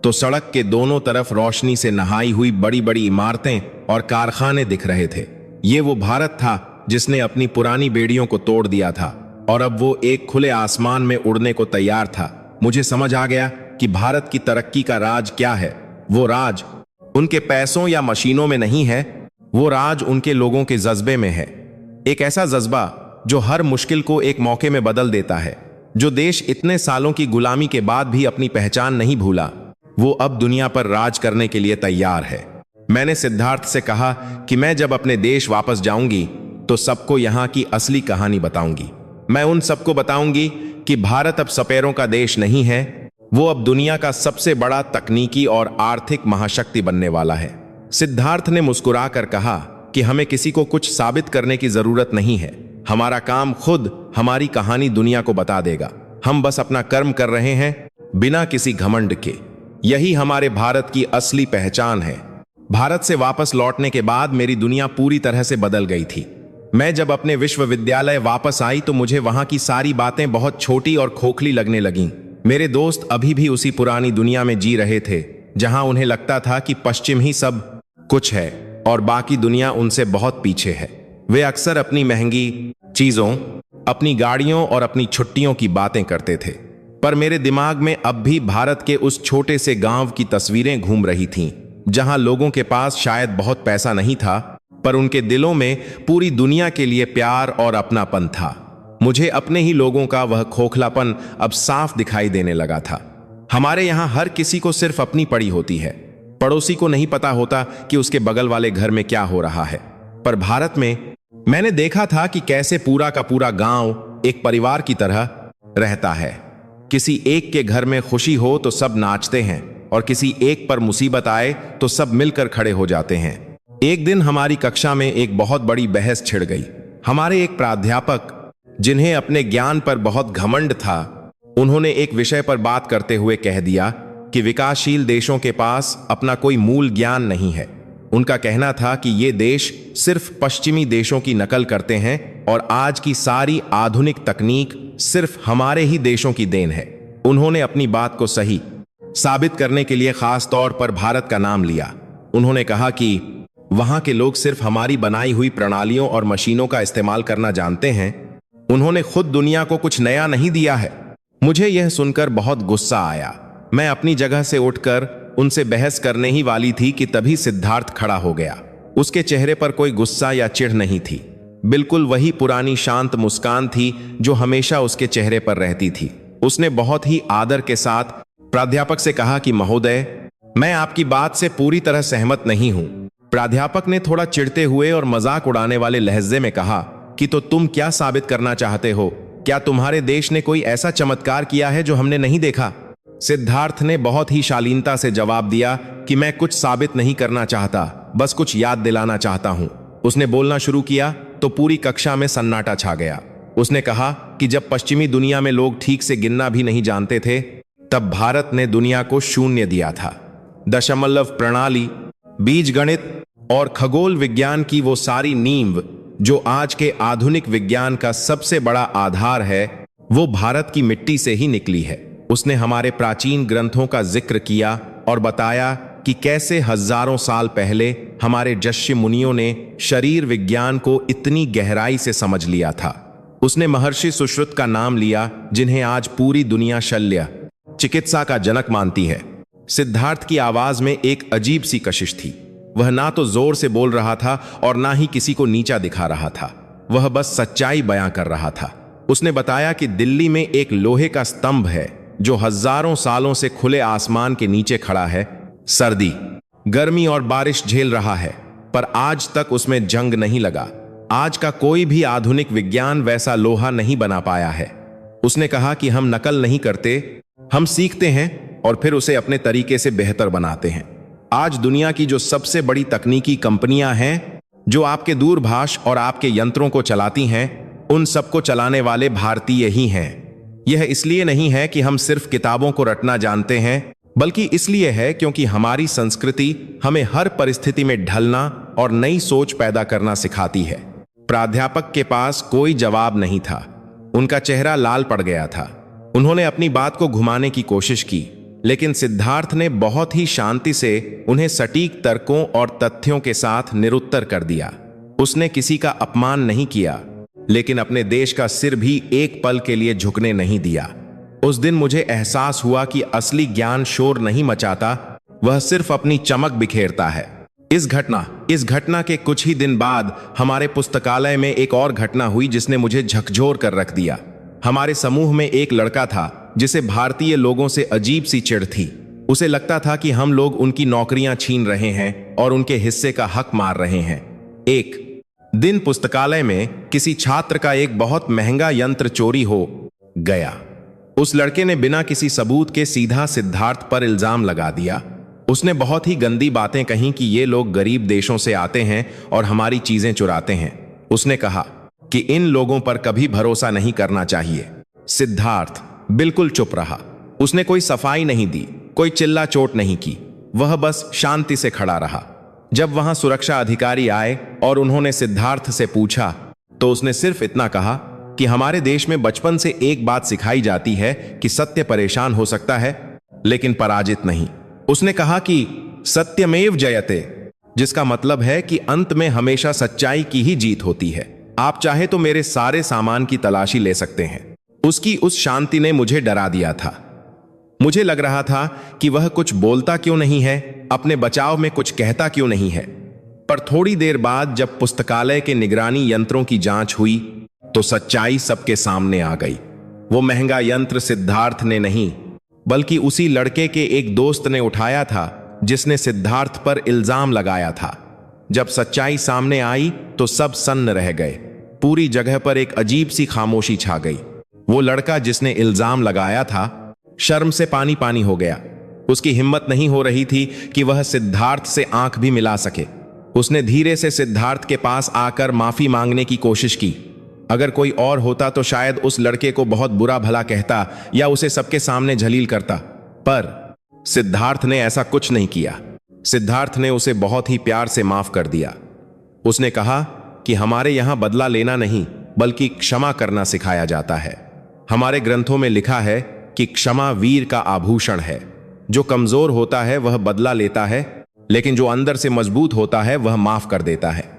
तो सड़क के दोनों तरफ रोशनी से नहाई हुई बड़ी बड़ी इमारतें और कारखाने दिख रहे थे। ये वो भारत था जिसने अपनी पुरानी बेड़ियों को तोड़ दिया था और अब वो एक खुले आसमान में उड़ने को तैयार था। मुझे समझ आ गया कि भारत की तरक्की का राज क्या है। वो राज उनके पैसों या मशीनों में नहीं है, वो राज उनके लोगों के जज्बे में है। एक ऐसा जज्बा जो हर मुश्किल को एक मौके में बदल देता है। जो देश इतने सालों की गुलामी के बाद भी अपनी पहचान नहीं भूला, वो अब दुनिया पर राज करने के लिए तैयार है। मैंने सिद्धार्थ से कहा कि मैं जब अपने देश वापस जाऊंगी तो सबको यहाँ की असली कहानी बताऊंगी। मैं उन सबको बताऊंगी कि भारत अब सपेरों का देश नहीं है, वो अब दुनिया का सबसे बड़ा तकनीकी और आर्थिक महाशक्ति बनने वाला है। सिद्धार्थ ने मुस्कुराकर कहा कि हमें किसी को कुछ साबित करने की जरूरत नहीं है। हमारा काम खुद हमारी कहानी दुनिया को बता देगा। हम बस अपना कर्म कर रहे हैं बिना किसी घमंड के। यही हमारे भारत की असली पहचान है। भारत से वापस लौटने के बाद मेरी दुनिया पूरी तरह से बदल गई थी। मैं जब अपने विश्वविद्यालय वापस आई तो मुझे वहां की सारी बातें बहुत छोटी और खोखली लगने लगीं। मेरे दोस्त अभी भी उसी पुरानी दुनिया में जी रहे थे जहां उन्हें लगता था कि पश्चिम ही सब कुछ है और बाकी दुनिया उनसे बहुत पीछे है। वे अक्सर अपनी महंगी चीजों, अपनी गाड़ियों और अपनी छुट्टियों की बातें करते थे, पर मेरे दिमाग में अब भी भारत के उस छोटे से गांव की तस्वीरें घूम रही थीं, जहां लोगों के पास शायद बहुत पैसा नहीं था, पर उनके दिलों में पूरी दुनिया के लिए प्यार और अपनापन था। मुझे अपने ही लोगों का वह खोखलापन अब साफ दिखाई देने लगा था। हमारे यहाँ हर किसी को सिर्फ अपनी पड़ी होती है। पड़ोसी को नहीं पता होता कि उसके बगल वाले घर में क्या हो रहा है। पर भारत में मैंने देखा था कि कैसे पूरा का पूरा गांव एक परिवार की तरह रहता है। किसी एक के घर में खुशी हो तो सब नाचते हैं और किसी एक पर मुसीबत आए तो सब मिलकर खड़े हो जाते हैं। एक दिन हमारी कक्षा में एक बहुत बड़ी बहस छिड़ गई। हमारे एक प्राध्यापक, जिन्हें अपने ज्ञान पर बहुत घमंड था, उन्होंने एक विषय पर बात करते हुए कह दिया कि विकासशील देशों के पास अपना कोई मूल ज्ञान नहीं है। उनका कहना था कि ये देश सिर्फ पश्चिमी देशों की नकल करते हैं और आज की सारी आधुनिक तकनीक सिर्फ हमारे ही देशों की देन है। उन्होंने अपनी बात को सही साबित करने के लिए खास तौर पर भारत का नाम लिया। उन्होंने कहा कि वहां के लोग सिर्फ हमारी बनाई हुई प्रणालियों और मशीनों का इस्तेमाल करना जानते हैं। उन्होंने खुद दुनिया को कुछ नया नहीं दिया है। मुझे यह सुनकर बहुत गुस्सा आया। मैं अपनी जगह से उठकर उनसे बहस करने ही वाली थी कि तभी सिद्धार्थ खड़ा हो गया। उसके चेहरे पर कोई गुस्सा या चिढ़ नहीं थी, बिल्कुल वही पुरानी शांत मुस्कान थी जो हमेशा उसके चेहरे पर रहती थी। उसने बहुत ही आदर के साथ प्राध्यापक से कहा कि महोदय, मैं आपकी बात से पूरी तरह सहमत नहीं हूं। प्राध्यापक ने थोड़ा चिढ़ते हुए और मजाक उड़ाने वाले लहजे में कहा कि तो तुम क्या साबित करना चाहते हो? क्या तुम्हारे देश ने कोई ऐसा चमत्कार किया है जो हमने नहीं देखा? सिद्धार्थ ने बहुत ही शालीनता से जवाब दिया कि मैं कुछ साबित नहीं करना चाहता, बस कुछ याद दिलाना चाहता हूं। उसने बोलना शुरू किया तो पूरी कक्षा में सन्नाटा छा गया। उसने कहा कि जब पश्चिमी दुनिया में लोग ठीक से गिनना भी नहीं जानते थे, तब भारत ने दुनिया को शून्य दिया था। दशमलव प्रणाली, बीजगणित और खगोल विज्ञान की वो सारी नींव जो आज के आधुनिक विज्ञान का सबसे बड़ा आधार है, वो भारत की मिट्टी से ही निकली है। उसने हमारे प्राचीन ग्रंथों का जिक्र किया और बताया कि कैसे हजारों साल पहले हमारे ऋषि मुनियों ने शरीर विज्ञान को इतनी गहराई से समझ लिया था। उसने महर्षि सुश्रुत का नाम लिया, जिन्हें आज पूरी दुनिया शल्य चिकित्सा का जनक मानती है। सिद्धार्थ की आवाज में एक अजीब सी कशिश थी। वह ना तो जोर से बोल रहा था और ना ही किसी को नीचा दिखा रहा था। वह बस सच्चाई बयां कर रहा था। उसने बताया कि दिल्ली में एक लोहे का स्तंभ है जो हजारों सालों से खुले आसमान के नीचे खड़ा है। सर्दी, गर्मी और बारिश झेल रहा है, पर आज तक उसमें जंग नहीं लगा। आज का कोई भी आधुनिक विज्ञान वैसा लोहा नहीं बना पाया है। उसने कहा कि हम नकल नहीं करते, हम सीखते हैं और फिर उसे अपने तरीके से बेहतर बनाते हैं। आज दुनिया की जो सबसे बड़ी तकनीकी कंपनियां हैं, जो आपके दूरभाष और आपके यंत्रों को चलाती हैं, उन सबको चलाने वाले भारतीय ही हैं। यह इसलिए नहीं है कि हम सिर्फ किताबों को रटना जानते हैं, बल्कि इसलिए है क्योंकि हमारी संस्कृति हमें हर परिस्थिति में ढलना और नई सोच पैदा करना सिखाती है। प्राध्यापक के पास कोई जवाब नहीं था। उनका चेहरा लाल पड़ गया था। उन्होंने अपनी बात को घुमाने की कोशिश की, लेकिन सिद्धार्थ ने बहुत ही शांति से उन्हें सटीक तर्कों और तथ्यों के साथ निरुत्तर कर दिया। उसने किसी का अपमान नहीं किया, लेकिन अपने देश का सिर भी एक पल के लिए झुकने नहीं दिया। उस दिन मुझे एहसास हुआ कि असली ज्ञान शोर नहीं मचाता, वह सिर्फ अपनी चमक बिखेरता है। इस घटना के कुछ ही दिन बाद हमारे पुस्तकालय में एक और घटना हुई जिसने मुझे झकझोर कर रख दिया। हमारे समूह में एक लड़का था जिसे भारतीय लोगों से अजीब सी चिढ़ थी। उसे लगता था कि हम लोग उनकी नौकरियां छीन रहे हैं और उनके हिस्से का हक मार रहे हैं। एक दिन पुस्तकालय में किसी छात्र का एक बहुत महंगा यंत्र चोरी हो गया। उस लड़के ने बिना किसी सबूत के सीधा सिद्धार्थ पर इल्जाम लगा दिया। उसने बहुत ही गंदी बातें कहीं कि ये लोग गरीब देशों से आते हैं और हमारी चीजें चुराते हैं। उसने कहा कि इन लोगों पर कभी भरोसा नहीं करना चाहिए। सिद्धार्थ बिल्कुल चुप रहा। उसने कोई सफाई नहीं दी, कोई चिल्ला चोट नहीं की। वह बस शांति से खड़ा रहा। जब वहां सुरक्षा अधिकारी आए और उन्होंने सिद्धार्थ से पूछा, तो उसने सिर्फ इतना कहा कि हमारे देश में बचपन से एक बात सिखाई जाती है कि सत्य परेशान हो सकता है, लेकिन पराजित नहीं। उसने कहा कि सत्यमेव जयते, जिसका मतलब है कि अंत में हमेशा सच्चाई की ही जीत होती है। आप चाहे तो मेरे सारे सामान की तलाशी ले सकते हैं। उसकी उस शांति ने मुझे डरा दिया था। मुझे लग रहा था कि वह कुछ बोलता क्यों नहीं है, अपने बचाव में कुछ कहता क्यों नहीं है। पर थोड़ी देर बाद जब पुस्तकालय के निगरानी यंत्रों की जांच हुई, तो सच्चाई सबके सामने आ गई। वो महंगा यंत्र सिद्धार्थ ने नहीं, बल्कि उसी लड़के के एक दोस्त ने उठाया था जिसने सिद्धार्थ पर इल्जाम लगाया था। जब सच्चाई सामने आई तो सब सन्न रह गए। पूरी जगह पर एक अजीब सी खामोशी छा गई। वो लड़का जिसने इल्जाम लगाया था, शर्म से पानी पानी हो गया। उसकी हिम्मत नहीं हो रही थी कि वह सिद्धार्थ से आंख भी मिला सके। उसने धीरे से सिद्धार्थ के पास आकर माफी मांगने की कोशिश की। अगर कोई और होता तो शायद उस लड़के को बहुत बुरा भला कहता या उसे सबके सामने जलील करता, पर सिद्धार्थ ने ऐसा कुछ नहीं किया। सिद्धार्थ ने उसे बहुत ही प्यार से माफ कर दिया। उसने कहा कि हमारे यहां बदला लेना नहीं, बल्कि क्षमा करना सिखाया जाता है। हमारे ग्रंथों में लिखा है कि क्षमा वीर का आभूषण है। जो कमजोर होता है वह बदला लेता है, लेकिन जो अंदर से मजबूत होता है वह माफ कर देता है।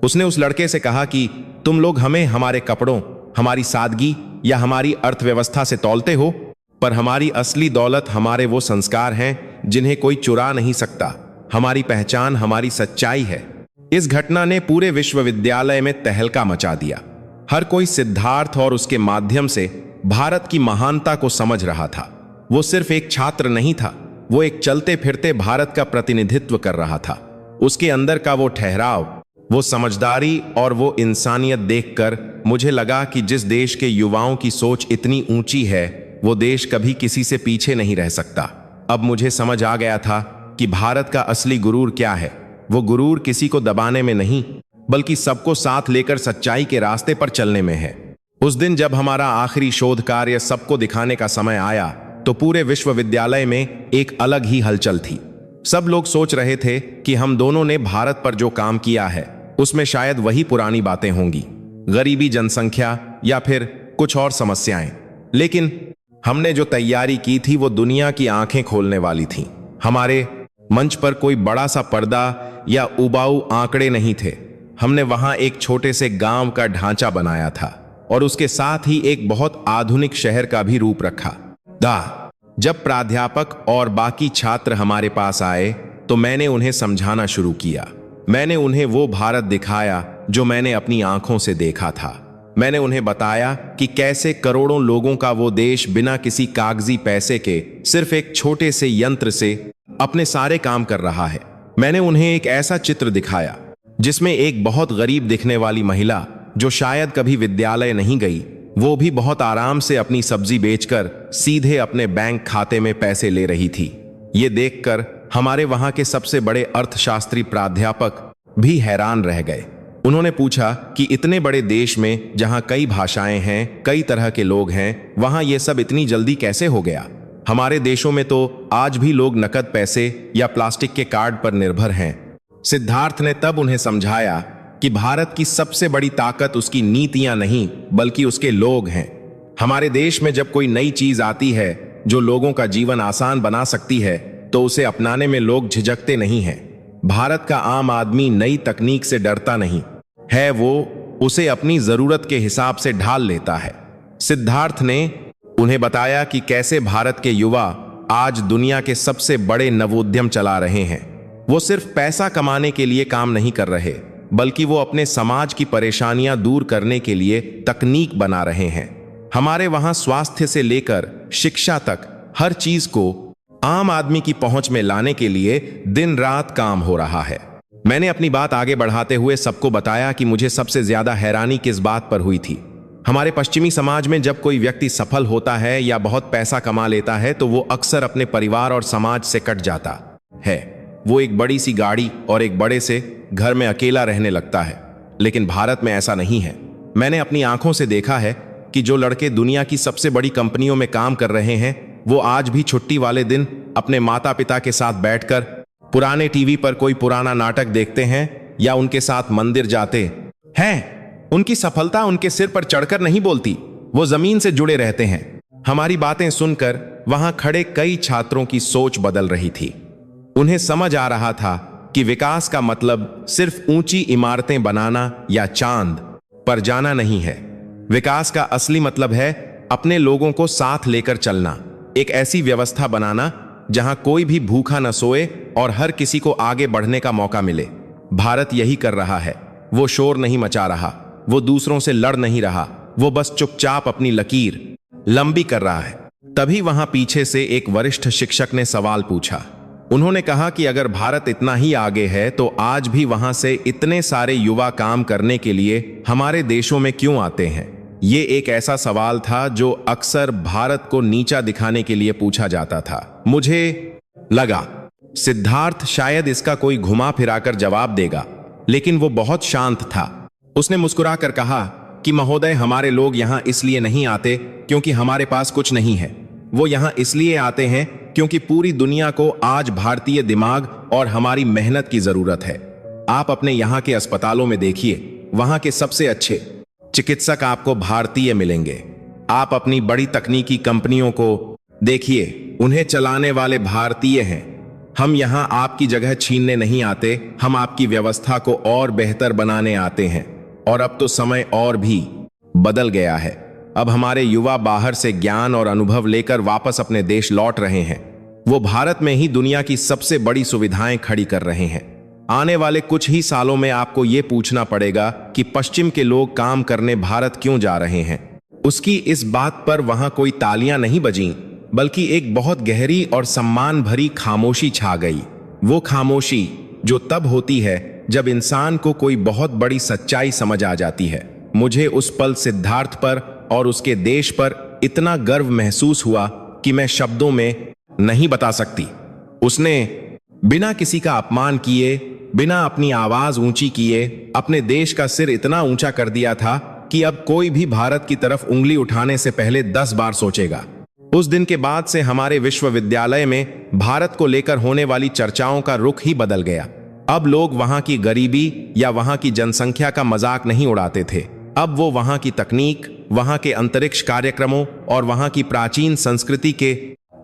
उसने उस लड़के से कहा कि तुम लोग हमें हमारे कपड़ों, हमारी सादगी या हमारी अर्थव्यवस्था से तौलते हो, पर हमारी असली दौलत हमारे वो संस्कार हैं जिन्हें कोई चुरा नहीं सकता। हमारी पहचान हमारी सच्चाई है। इस घटना ने पूरे विश्वविद्यालय में तहलका मचा दिया। हर कोई सिद्धार्थ और उसके माध्यम से भारत की महानता को समझ रहा था। वो सिर्फ एक छात्र नहीं था, वो एक चलते फिरते भारत का प्रतिनिधित्व कर रहा था। उसके अंदर का वो ठहराव, वो समझदारी और वो इंसानियत देखकर मुझे लगा कि जिस देश के युवाओं की सोच इतनी ऊंची है, वो देश कभी किसी से पीछे नहीं रह सकता। अब मुझे समझ आ गया था कि भारत का असली गुरूर क्या है। वो गुरूर किसी को दबाने में नहीं, बल्कि सबको साथ लेकर सच्चाई के रास्ते पर चलने में है। उस दिन जब हमारा आखिरी शोध कार्य सबको दिखाने का समय आया, तो पूरे विश्वविद्यालय में एक अलग ही हलचल थी। सब लोग सोच रहे थे कि हम दोनों ने भारत पर जो काम किया है उसमें शायद वही पुरानी बातें होंगी, गरीबी, जनसंख्या या फिर कुछ और समस्याएं। लेकिन हमने जो तैयारी की थी वो दुनिया की आंखें खोलने वाली थी। हमारे मंच पर कोई बड़ा सा पर्दा या उबाऊ आंकड़े नहीं थे। हमने वहां एक छोटे से गांव का ढांचा बनाया था और उसके साथ ही एक बहुत आधुनिक शहर का भी रूप रखा। जब प्राध्यापक और बाकी छात्र हमारे पास आए तो मैंने उन्हें समझाना शुरू किया। मैंने उन्हें वो भारत दिखाया जो मैंने अपनी आंखों से देखा था। मैंने उन्हें बताया कि कैसे करोड़ों लोगों का वो देश बिना किसी कागजी पैसे के सिर्फ एक छोटे से यंत्र से अपने सारे काम कर रहा है। मैंने उन्हें एक ऐसा चित्र दिखाया जिसमें एक बहुत गरीब दिखने वाली महिला, जो शायद कभी विद्यालय नहीं गई, वो भी बहुत आराम से अपनी सब्जी बेचकर सीधे अपने बैंक खाते में पैसे ले रही थी। ये देखकर हमारे वहां के सबसे बड़े अर्थशास्त्री प्राध्यापक भी हैरान रह गए। उन्होंने पूछा कि इतने बड़े देश में जहां कई भाषाएं हैं, कई तरह के लोग हैं, वहां ये सब इतनी जल्दी कैसे हो गया? हमारे देशों में तो आज भी लोग नकद पैसे या प्लास्टिक के कार्ड पर निर्भर हैं। सिद्धार्थ ने तब उन्हें समझाया कि भारत की सबसे बड़ी ताकत उसकी नीतियां नहीं, बल्कि उसके लोग हैं। हमारे देश में जब कोई नई चीज आती है जो लोगों का जीवन आसान बना सकती है, तो उसे अपनाने में लोग झिझकते नहीं हैं। भारत का आम आदमी नई तकनीक से डरता नहीं है, वो उसे अपनी जरूरत के हिसाब से ढाल लेता है। सिद्धार्थ ने उन्हें बताया कि कैसे भारत के युवा आज दुनिया के सबसे बड़े नवोद्यम चला रहे हैं। वो सिर्फ पैसा कमाने के लिए काम नहीं कर रहे, बल्कि वो अपने समाज की परेशानियां दूर करने के लिए तकनीक बना रहे हैं। हमारे वहां स्वास्थ्य से लेकर शिक्षा तक हर चीज को आम आदमी की पहुंच में लाने के लिए दिन रात काम हो रहा है। मैंने अपनी बात आगे बढ़ाते हुए सबको बताया कि मुझे सबसे ज्यादा हैरानी किस बात पर हुई थी। हमारे पश्चिमी समाज में जब कोई व्यक्ति सफल होता है या बहुत पैसा कमा लेता है, तो वो अक्सर अपने परिवार और समाज से कट जाता है। वो एक बड़ी सी गाड़ी और एक बड़े से घर में अकेला रहने लगता है। लेकिन भारत में ऐसा नहीं है। मैंने अपनी आंखों से देखा है कि जो लड़के दुनिया की सबसे बड़ी कंपनियों में काम कर रहे हैं, वो आज भी छुट्टी वाले दिन अपने माता पिता के साथ बैठकर पुराने टीवी पर कोई पुराना नाटक देखते हैं या उनके साथ मंदिर जाते हैं। उनकी सफलता उनके सिर पर चढ़कर नहीं बोलती, वो जमीन से जुड़े रहते हैं। हमारी बातें सुनकर वहां खड़े कई छात्रों की सोच बदल रही थी। उन्हें समझ आ रहा था कि विकास का मतलब सिर्फ ऊंची इमारतें बनाना या चांद पर जाना नहीं है। विकास का असली मतलब है अपने लोगों को साथ लेकर चलना, एक ऐसी व्यवस्था बनाना जहां कोई भी भूखा न सोए और हर किसी को आगे बढ़ने का मौका मिले। भारत यही कर रहा है। वो शोर नहीं मचा रहा, वो दूसरों से लड़ नहीं रहा, वो बस चुपचाप अपनी लकीर लंबी कर रहा है। तभी वहां पीछे से एक वरिष्ठ शिक्षक ने सवाल पूछा। उन्होंने कहा कि अगर भारत इतना ही आगे है, तो आज भी वहां से इतने सारे युवा काम करने के लिए हमारे देशों में क्यों आते हैं? ये एक ऐसा सवाल था जो अक्सर भारत को नीचा दिखाने के लिए पूछा जाता था। मुझे लगा सिद्धार्थ शायद इसका कोई घुमा फिराकर जवाब देगा, लेकिन वो बहुत शांत था। उसने मुस्कुराकर कहा कि महोदय, हमारे लोग यहां इसलिए नहीं आते क्योंकि हमारे पास कुछ नहीं है। वो यहां इसलिए आते हैं क्योंकि पूरी दुनिया को आज भारतीय दिमाग और हमारी मेहनत की जरूरत है। आप अपने यहां के अस्पतालों में देखिए, वहां के सबसे अच्छे चिकित्सक आपको भारतीय मिलेंगे। आप अपनी बड़ी तकनीकी कंपनियों को देखिए, उन्हें चलाने वाले भारतीय हैं। हम यहां आपकी जगह छीनने नहीं आते, हम आपकी व्यवस्था को और बेहतर बनाने आते हैं। और अब तो समय और भी बदल गया है। अब हमारे युवा बाहर से ज्ञान और अनुभव लेकर वापस अपने देश लौट रहे हैं। वो भारत में ही दुनिया की सबसे बड़ी सुविधाएं खड़ी कर रहे हैं। आने वाले कुछ ही सालों में आपको ये पूछना पड़ेगा कि पश्चिम के लोग काम करने भारत क्यों जा रहे हैं। उसकी इस बात पर वहां कोई तालियां नहीं बजीं, बल्कि एक बहुत गहरी और सम्मान भरी खामोशी छा गई। वो खामोशी जो तब होती है जब इंसान को कोई बहुत बड़ी सच्चाई समझ आ जाती है। मुझे उस पल सिद्धार्थ पर और उसके देश पर इतना गर्व महसूस हुआ कि मैं शब्दों में नहीं बता सकती। उसने बिना किसी का अपमान किए, बिना अपनी आवाज ऊंची किए, अपने देश का सिर इतना ऊंचा कर दिया था कि अब कोई भी भारत की तरफ उंगली उठाने से पहले 10 बार सोचेगा। उस दिन के बाद से हमारे विश्वविद्यालय में भारत को लेकर होने वाली चर्चाओं का रुख ही बदल गया। अब लोग वहां की गरीबी या वहां की जनसंख्या का मजाक नहीं उड़ाते थे। अब वो वहां की तकनीक, वहां के अंतरिक्ष कार्यक्रमों और वहां की प्राचीन संस्कृति के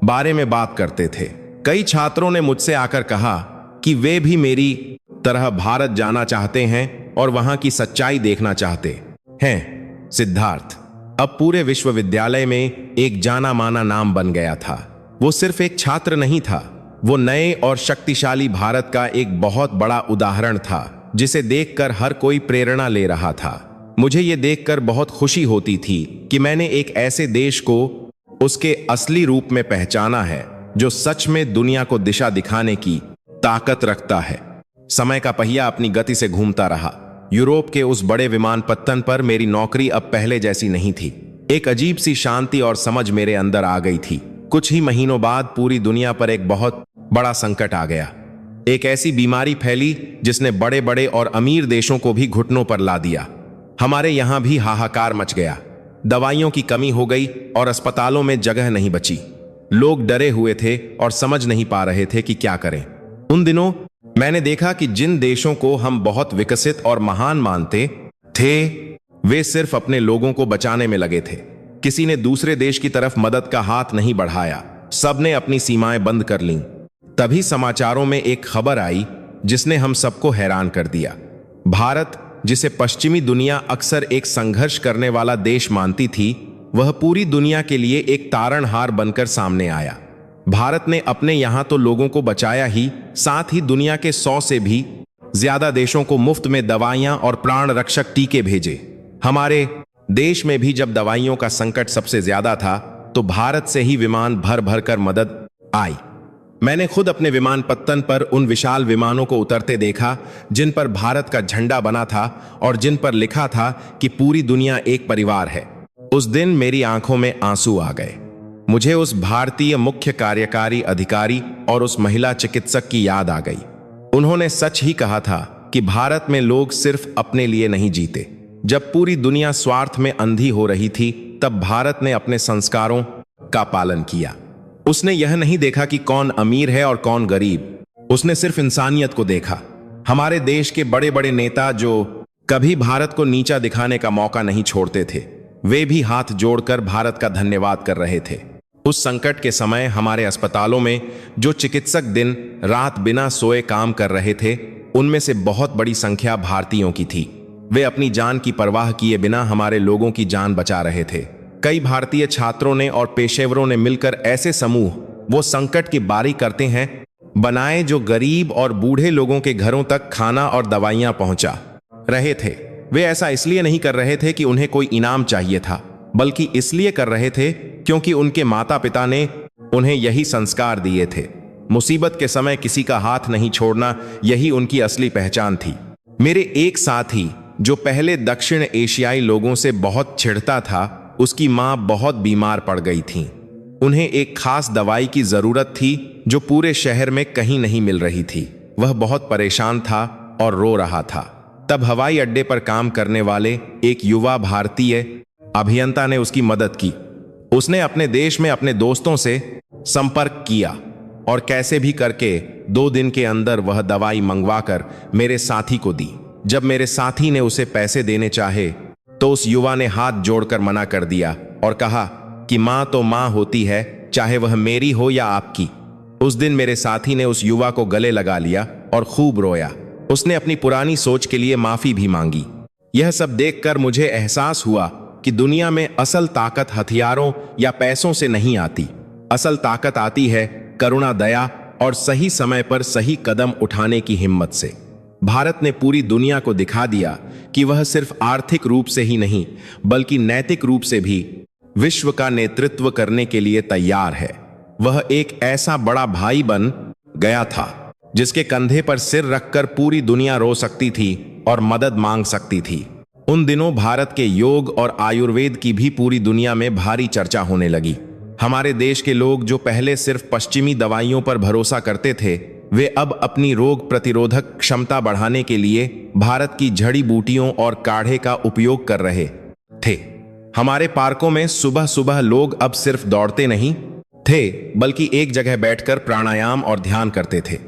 बारे में बात करते थे। कई छात्रों ने मुझसे आकर कहा कि वे भी मेरी तरह भारत जाना चाहते हैं और वहां की सच्चाई देखना चाहते हैं। सिद्धार्थ अब पूरे विश्वविद्यालय में एक जाना माना नाम बन गया था। वो सिर्फ एक छात्र नहीं था, वो नए और शक्तिशाली भारत का एक बहुत बड़ा उदाहरण था, जिसे देखकर हर कोई प्रेरणा ले रहा था। मुझे ये देखकर बहुत खुशी होती थी कि मैंने एक ऐसे देश को उसके असली रूप में पहचाना है, जो सच में दुनिया को दिशा दिखाने की ताकत रखता है। समय का पहिया अपनी गति से घूमता रहा। यूरोप के उस बड़े विमानपत्तन पर मेरी नौकरी अब पहले जैसी नहीं थी। एक अजीब सी शांति और समझ मेरे अंदर आ गई थी। कुछ ही महीनों बाद पूरी दुनिया पर एक बहुत बड़ा संकट आ गया। एक ऐसी बीमारी फैली जिसने बड़े बड़े और अमीर देशों को भी घुटनों पर ला दिया। हमारे यहां भी हाहाकार मच गया। दवाइयों की कमी हो गई और अस्पतालों में जगह नहीं बची। लोग डरे हुए थे और समझ नहीं पा रहे थे कि क्या करें। उन दिनों मैंने देखा कि जिन देशों को हम बहुत विकसित और महान मानते थे, वे सिर्फ अपने लोगों को बचाने में लगे थे। किसी ने दूसरे देश की तरफ मदद का हाथ नहीं बढ़ाया। सबने अपनी सीमाएं बंद कर लीं। तभी समाचारों में एक खबर आई जिसने हम सबको हैरान कर दिया। भारत, जिसे पश्चिमी दुनिया अक्सर एक संघर्ष करने वाला देश मानती थी, वह पूरी दुनिया के लिए एक तारणहार बनकर सामने आया। भारत ने अपने यहां तो लोगों को बचाया ही, साथ ही दुनिया के 100 से भी ज्यादा देशों को मुफ्त में दवाइयां और प्राण रक्षक टीके भेजे। हमारे देश में भी जब दवाइयों का संकट सबसे ज्यादा था, तो भारत से ही विमान भर भर कर मदद आई। मैंने खुद अपने विमानपत्तन पर उन विशाल विमानों को उतरते देखा जिन पर भारत का झंडा बना था और जिन पर लिखा था कि पूरी दुनिया एक परिवार है। उस दिन मेरी आंखों में आंसू आ गए। मुझे उस भारतीय मुख्य कार्यकारी अधिकारी और उस महिला चिकित्सक की याद आ गई। उन्होंने सच ही कहा था कि भारत में लोग सिर्फ अपने लिए नहीं जीते। जब पूरी दुनिया स्वार्थ में अंधी हो रही थी, तब भारत ने अपने संस्कारों का पालन किया। उसने यह नहीं देखा कि कौन अमीर है और कौन गरीब। उसने सिर्फ इंसानियत को देखा। हमारे देश के बड़े बड़े नेता जो कभी भारत को नीचा दिखाने का मौका नहीं छोड़ते थे, वे भी हाथ जोड़कर भारत का धन्यवाद कर रहे थे। उस संकट के समय हमारे अस्पतालों में जो चिकित्सक दिन रात बिना सोए काम कर रहे थे, उनमें से बहुत बड़ी संख्या भारतीयों की थी। वे अपनी जान की परवाह किए बिना हमारे लोगों की जान बचा रहे थे। कई भारतीय छात्रों ने और पेशेवरों ने मिलकर ऐसे समूह वो संकट की बारी करते हैं बनाए जो गरीब और बूढ़े लोगों के घरों तक खाना और दवाइयां पहुंचा रहे थे। वे ऐसा इसलिए नहीं कर रहे थे कि उन्हें कोई इनाम चाहिए था, बल्कि इसलिए कर रहे थे क्योंकि उनके माता पिता ने उन्हें यही संस्कार दिए थे। मुसीबत के समय किसी का हाथ नहीं छोड़ना, यही उनकी असली पहचान थी। मेरे एक साथी जो पहले दक्षिण एशियाई लोगों से बहुत छिड़ता था, उसकी मां बहुत बीमार पड़ गई थी। उन्हें एक खास दवाई की जरूरत थी जो पूरे शहर में कहीं नहीं मिल रही थी। वह बहुत परेशान था और रो रहा था। तब हवाई अड्डे पर काम करने वाले एक युवा भारतीय अभियंता ने उसकी मदद की। उसने अपने देश में अपने दोस्तों से संपर्क किया और कैसे भी करके 2 दिन के अंदर वह दवाई मंगवाकर मेरे साथी को दी। जब मेरे साथी ने उसे पैसे देने चाहे, तो उस युवा ने हाथ जोड़कर मना कर दिया और कहा कि मां तो मां होती है, चाहे वह मेरी हो या आपकी। उस दिन मेरे साथी ने उस युवा को गले लगा लिया और खूब रोया। उसने अपनी पुरानी सोच के लिए माफी भी मांगी। यह सब देखकर मुझे एहसास हुआ कि दुनिया में असल ताकत हथियारों या पैसों से नहीं आती। असल ताकत आती है करुणा, दया और सही समय पर सही कदम उठाने की हिम्मत से। भारत ने पूरी दुनिया को दिखा दिया कि वह सिर्फ आर्थिक रूप से ही नहीं, बल्कि नैतिक रूप से भी विश्व का नेतृत्व करने के लिए तैयार है। वह एक ऐसा बड़ा भाई बन गया था जिसके कंधे पर सिर रखकर पूरी दुनिया रो सकती थी और मदद मांग सकती थी। उन दिनों भारत के योग और आयुर्वेद की भी पूरी दुनिया में भारी चर्चा होने लगी। हमारे देश के लोग जो पहले सिर्फ पश्चिमी दवाइयों पर भरोसा करते थे, वे अब अपनी रोग प्रतिरोधक क्षमता बढ़ाने के लिए भारत की जड़ी बूटियों और काढ़े का उपयोग कर रहे थे। हमारे पार्कों में सुबह सुबह लोग अब सिर्फ दौड़ते नहीं थे, बल्कि एक जगह बैठकर प्राणायाम और ध्यान करते थे।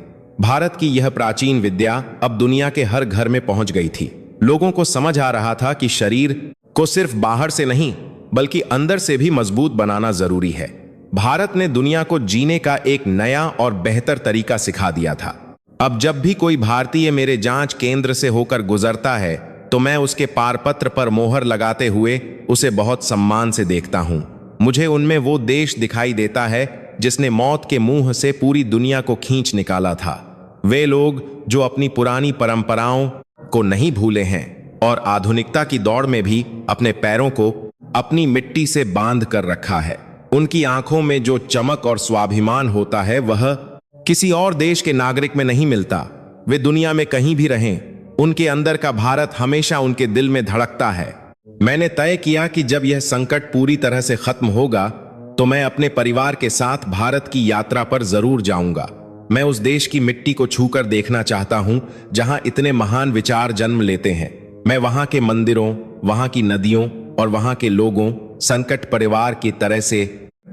भारत की यह प्राचीन विद्या अब दुनिया के हर घर में पहुंच गई थी। लोगों को समझ आ रहा था कि शरीर को सिर्फ बाहर से नहीं, बल्कि अंदर से भी मजबूत बनाना जरूरी है। भारत ने दुनिया को जीने का एक नया और बेहतर तरीका सिखा दिया था। अब जब भी कोई भारतीय मेरे जांच केंद्र से होकर गुजरता है, तो मैं उसके पारपत्र पर मोहर लगाते हुए उसे बहुत सम्मान से देखता हूं। मुझे उनमें वो देश दिखाई देता है जिसने मौत के मुंह से पूरी दुनिया को खींच निकाला था। वे लोग जो अपनी पुरानी परंपराओं को नहीं भूले हैं और आधुनिकता की दौड़ में भी अपने पैरों को अपनी मिट्टी से बांध कर रखा है। उनकी आंखों में जो चमक और स्वाभिमान होता है, वह किसी और देश के नागरिक में नहीं मिलता। वे दुनिया में कहीं भी रहें, उनके अंदर का भारत हमेशा उनके दिल में धड़कता है। मैंने तय किया कि जब यह संकट पूरी तरह से खत्म होगा तो मैं अपने परिवार के साथ भारत की यात्रा पर जरूर जाऊंगा। मैं उस देश की मिट्टी को छूकर देखना चाहता हूं जहां इतने महान विचार जन्म लेते हैं। मैं वहां के मंदिरों, वहां की नदियों और वहां के लोगों, संकट परिवार की तरह से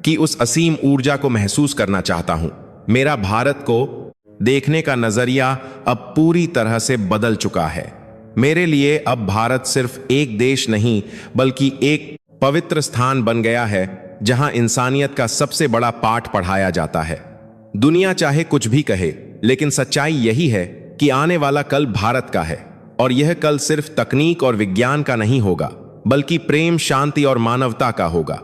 कि उस असीम ऊर्जा को महसूस करना चाहता हूं। मेरा भारत को देखने का नजरिया अब पूरी तरह से बदल चुका है। मेरे लिए अब भारत सिर्फ एक देश नहीं बल्कि एक पवित्र स्थान बन गया है जहां इंसानियत का सबसे बड़ा पाठ पढ़ाया जाता है। दुनिया चाहे कुछ भी कहे, लेकिन सच्चाई यही है कि आने वाला कल भारत का है, और यह कल सिर्फ तकनीक और विज्ञान का नहीं होगा बल्कि प्रेम, शांति और मानवता का होगा।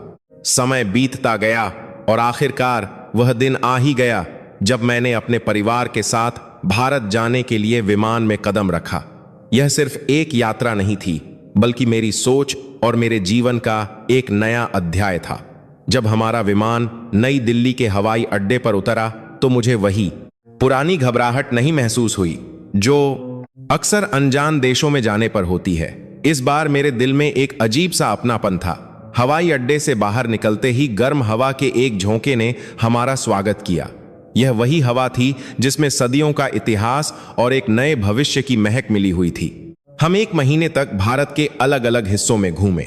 समय बीतता गया और आखिरकार वह दिन आ ही गया जब मैंने अपने परिवार के साथ भारत जाने के लिए विमान में कदम रखा। यह सिर्फ एक यात्रा नहीं थी बल्कि मेरी सोच और मेरे जीवन का एक नया अध्याय था। जब हमारा विमान नई दिल्ली के हवाई अड्डे पर उतरा तो मुझे वही पुरानी घबराहट नहीं महसूस हुई जो अक्सर अनजान देशों में जाने पर होती है। इस बार मेरे दिल में एक अजीब सा अपनापन था। हवाई अड्डे से बाहर निकलते ही गर्म हवा के एक झोंके ने हमारा स्वागत किया। यह वही हवा थी जिसमें सदियों का इतिहास और एक नए भविष्य की महक मिली हुई थी। हम 1 महीने तक भारत के अलग अलग हिस्सों में घूमे।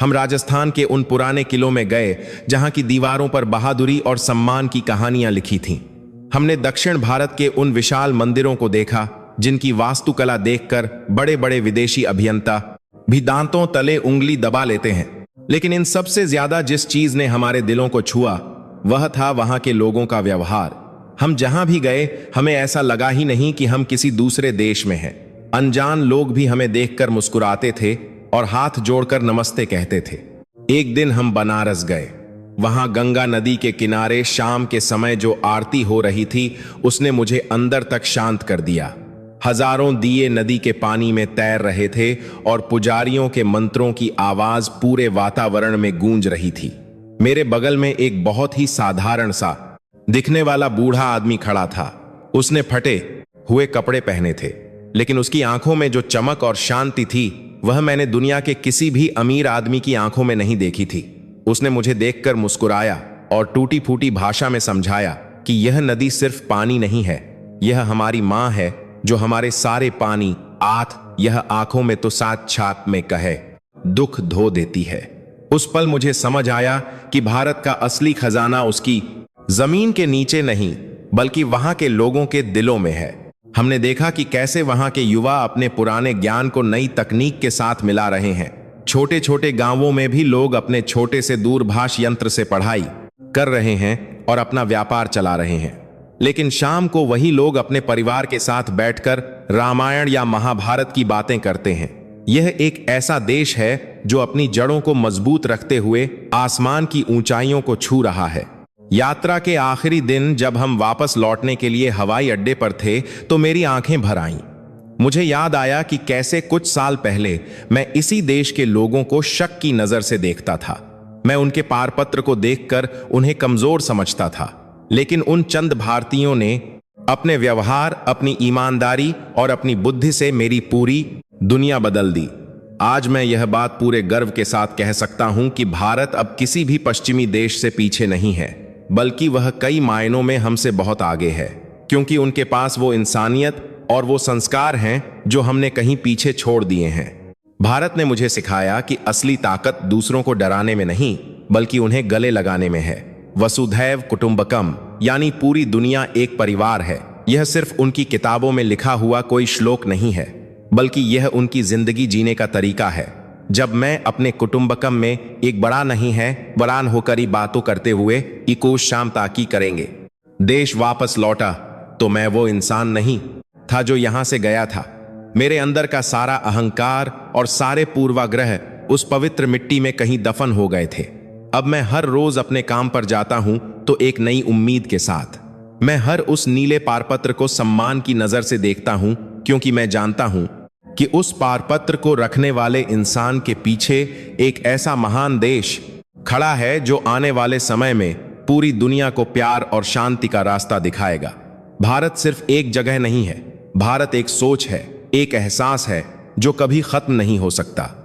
हम राजस्थान के उन पुराने किलों में गए जहां की दीवारों पर बहादुरी और सम्मान की कहानियां लिखी थीं। हमने दक्षिण भारत के उन विशाल मंदिरों को देखा जिनकी वास्तुकला देखकर बड़े बड़े विदेशी अभियंता भी दांतों तले उंगली दबा लेते हैं। लेकिन इन सबसे ज्यादा जिस चीज ने हमारे दिलों को छुआ वह था वहां के लोगों का व्यवहार। हम जहां भी गए हमें ऐसा लगा ही नहीं कि हम किसी दूसरे देश में हैं। अनजान लोग भी हमें देखकर मुस्कुराते थे और हाथ जोड़कर नमस्ते कहते थे। एक दिन हम बनारस गए। वहां गंगा नदी के किनारे शाम के समय जो आरती हो रही थी उसने मुझे अंदर तक शांत कर दिया। हजारों दिए नदी के पानी में तैर रहे थे और पुजारियों के मंत्रों की आवाज पूरे वातावरण में गूंज रही थी। मेरे बगल में एक बहुत ही साधारण सा दिखने वाला बूढ़ा आदमी खड़ा था। उसने फटे हुए कपड़े पहने थे, लेकिन उसकी आंखों में जो चमक और शांति थी वह मैंने दुनिया के किसी भी अमीर आदमी की आंखों में नहीं देखी थी। उसने मुझे देखकर मुस्कुराया और टूटी फूटी भाषा में समझाया कि यह नदी सिर्फ पानी नहीं है, यह हमारी मां है जो हमारे सारे पानी यह आंखों में तो साथ छाप में कहे दुख धो देती है। उस पल मुझे समझ आया कि भारत का असली खजाना उसकी जमीन के नीचे नहीं बल्कि वहां के लोगों के दिलों में है। हमने देखा कि कैसे वहां के युवा अपने पुराने ज्ञान को नई तकनीक के साथ मिला रहे हैं। छोटे छोटे गांवों में भी लोग अपने छोटे से दूरभाष यंत्र से पढ़ाई कर रहे हैं और अपना व्यापार चला रहे हैं। लेकिन शाम को वही लोग अपने परिवार के साथ बैठकर रामायण या महाभारत की बातें करते हैं। यह एक ऐसा देश है जो अपनी जड़ों को मजबूत रखते हुए आसमान की ऊंचाइयों को छू रहा है। यात्रा के आखिरी दिन जब हम वापस लौटने के लिए हवाई अड्डे पर थे तो मेरी आंखें भर आईं। मुझे याद आया कि कैसे कुछ साल पहले मैं इसी देश के लोगों को शक की नजर से देखता था। मैं उनके पारपत्र को देखकर उन्हें कमजोर समझता था, लेकिन उन चंद भारतीयों ने अपने व्यवहार, अपनी ईमानदारी और अपनी बुद्धि से मेरी पूरी दुनिया बदल दी। आज मैं यह बात पूरे गर्व के साथ कह सकता हूं कि भारत अब किसी भी पश्चिमी देश से पीछे नहीं है, बल्कि वह कई मायनों में हमसे बहुत आगे है, क्योंकि उनके पास वो इंसानियत और वो संस्कार हैं जो हमने कहीं पीछे छोड़ दिए हैं। भारत ने मुझे सिखाया कि असली ताकत दूसरों को डराने में नहीं बल्कि उन्हें गले लगाने में है। वसुधैव कुटुंबकम यानी पूरी दुनिया एक परिवार है। यह सिर्फ उनकी किताबों में लिखा हुआ कोई श्लोक नहीं है, बल्कि यह उनकी जिंदगी जीने का तरीका है। जब मैं अपने कुटुंबकम में एक बड़ा नहीं है बड़ान होकर ही बातों करते हुए इकोश शाम ताकी करेंगे देश वापस लौटा तो मैं वो इंसान नहीं था जो यहां से गया था। मेरे अंदर का सारा अहंकार और सारे पूर्वाग्रह उस पवित्र मिट्टी में कहीं दफन हो गए थे। अब मैं हर रोज अपने काम पर जाता हूं तो एक नई उम्मीद के साथ। मैं हर उस नीले पारपत्र को सम्मान की नजर से देखता हूं, क्योंकि मैं जानता हूं कि उस पारपत्र को रखने वाले इंसान के पीछे एक ऐसा महान देश खड़ा है जो आने वाले समय में पूरी दुनिया को प्यार और शांति का रास्ता दिखाएगा। भारत सिर्फ एक जगह नहीं है, भारत एक सोच है, एक एहसास है जो कभी खत्म नहीं हो सकता।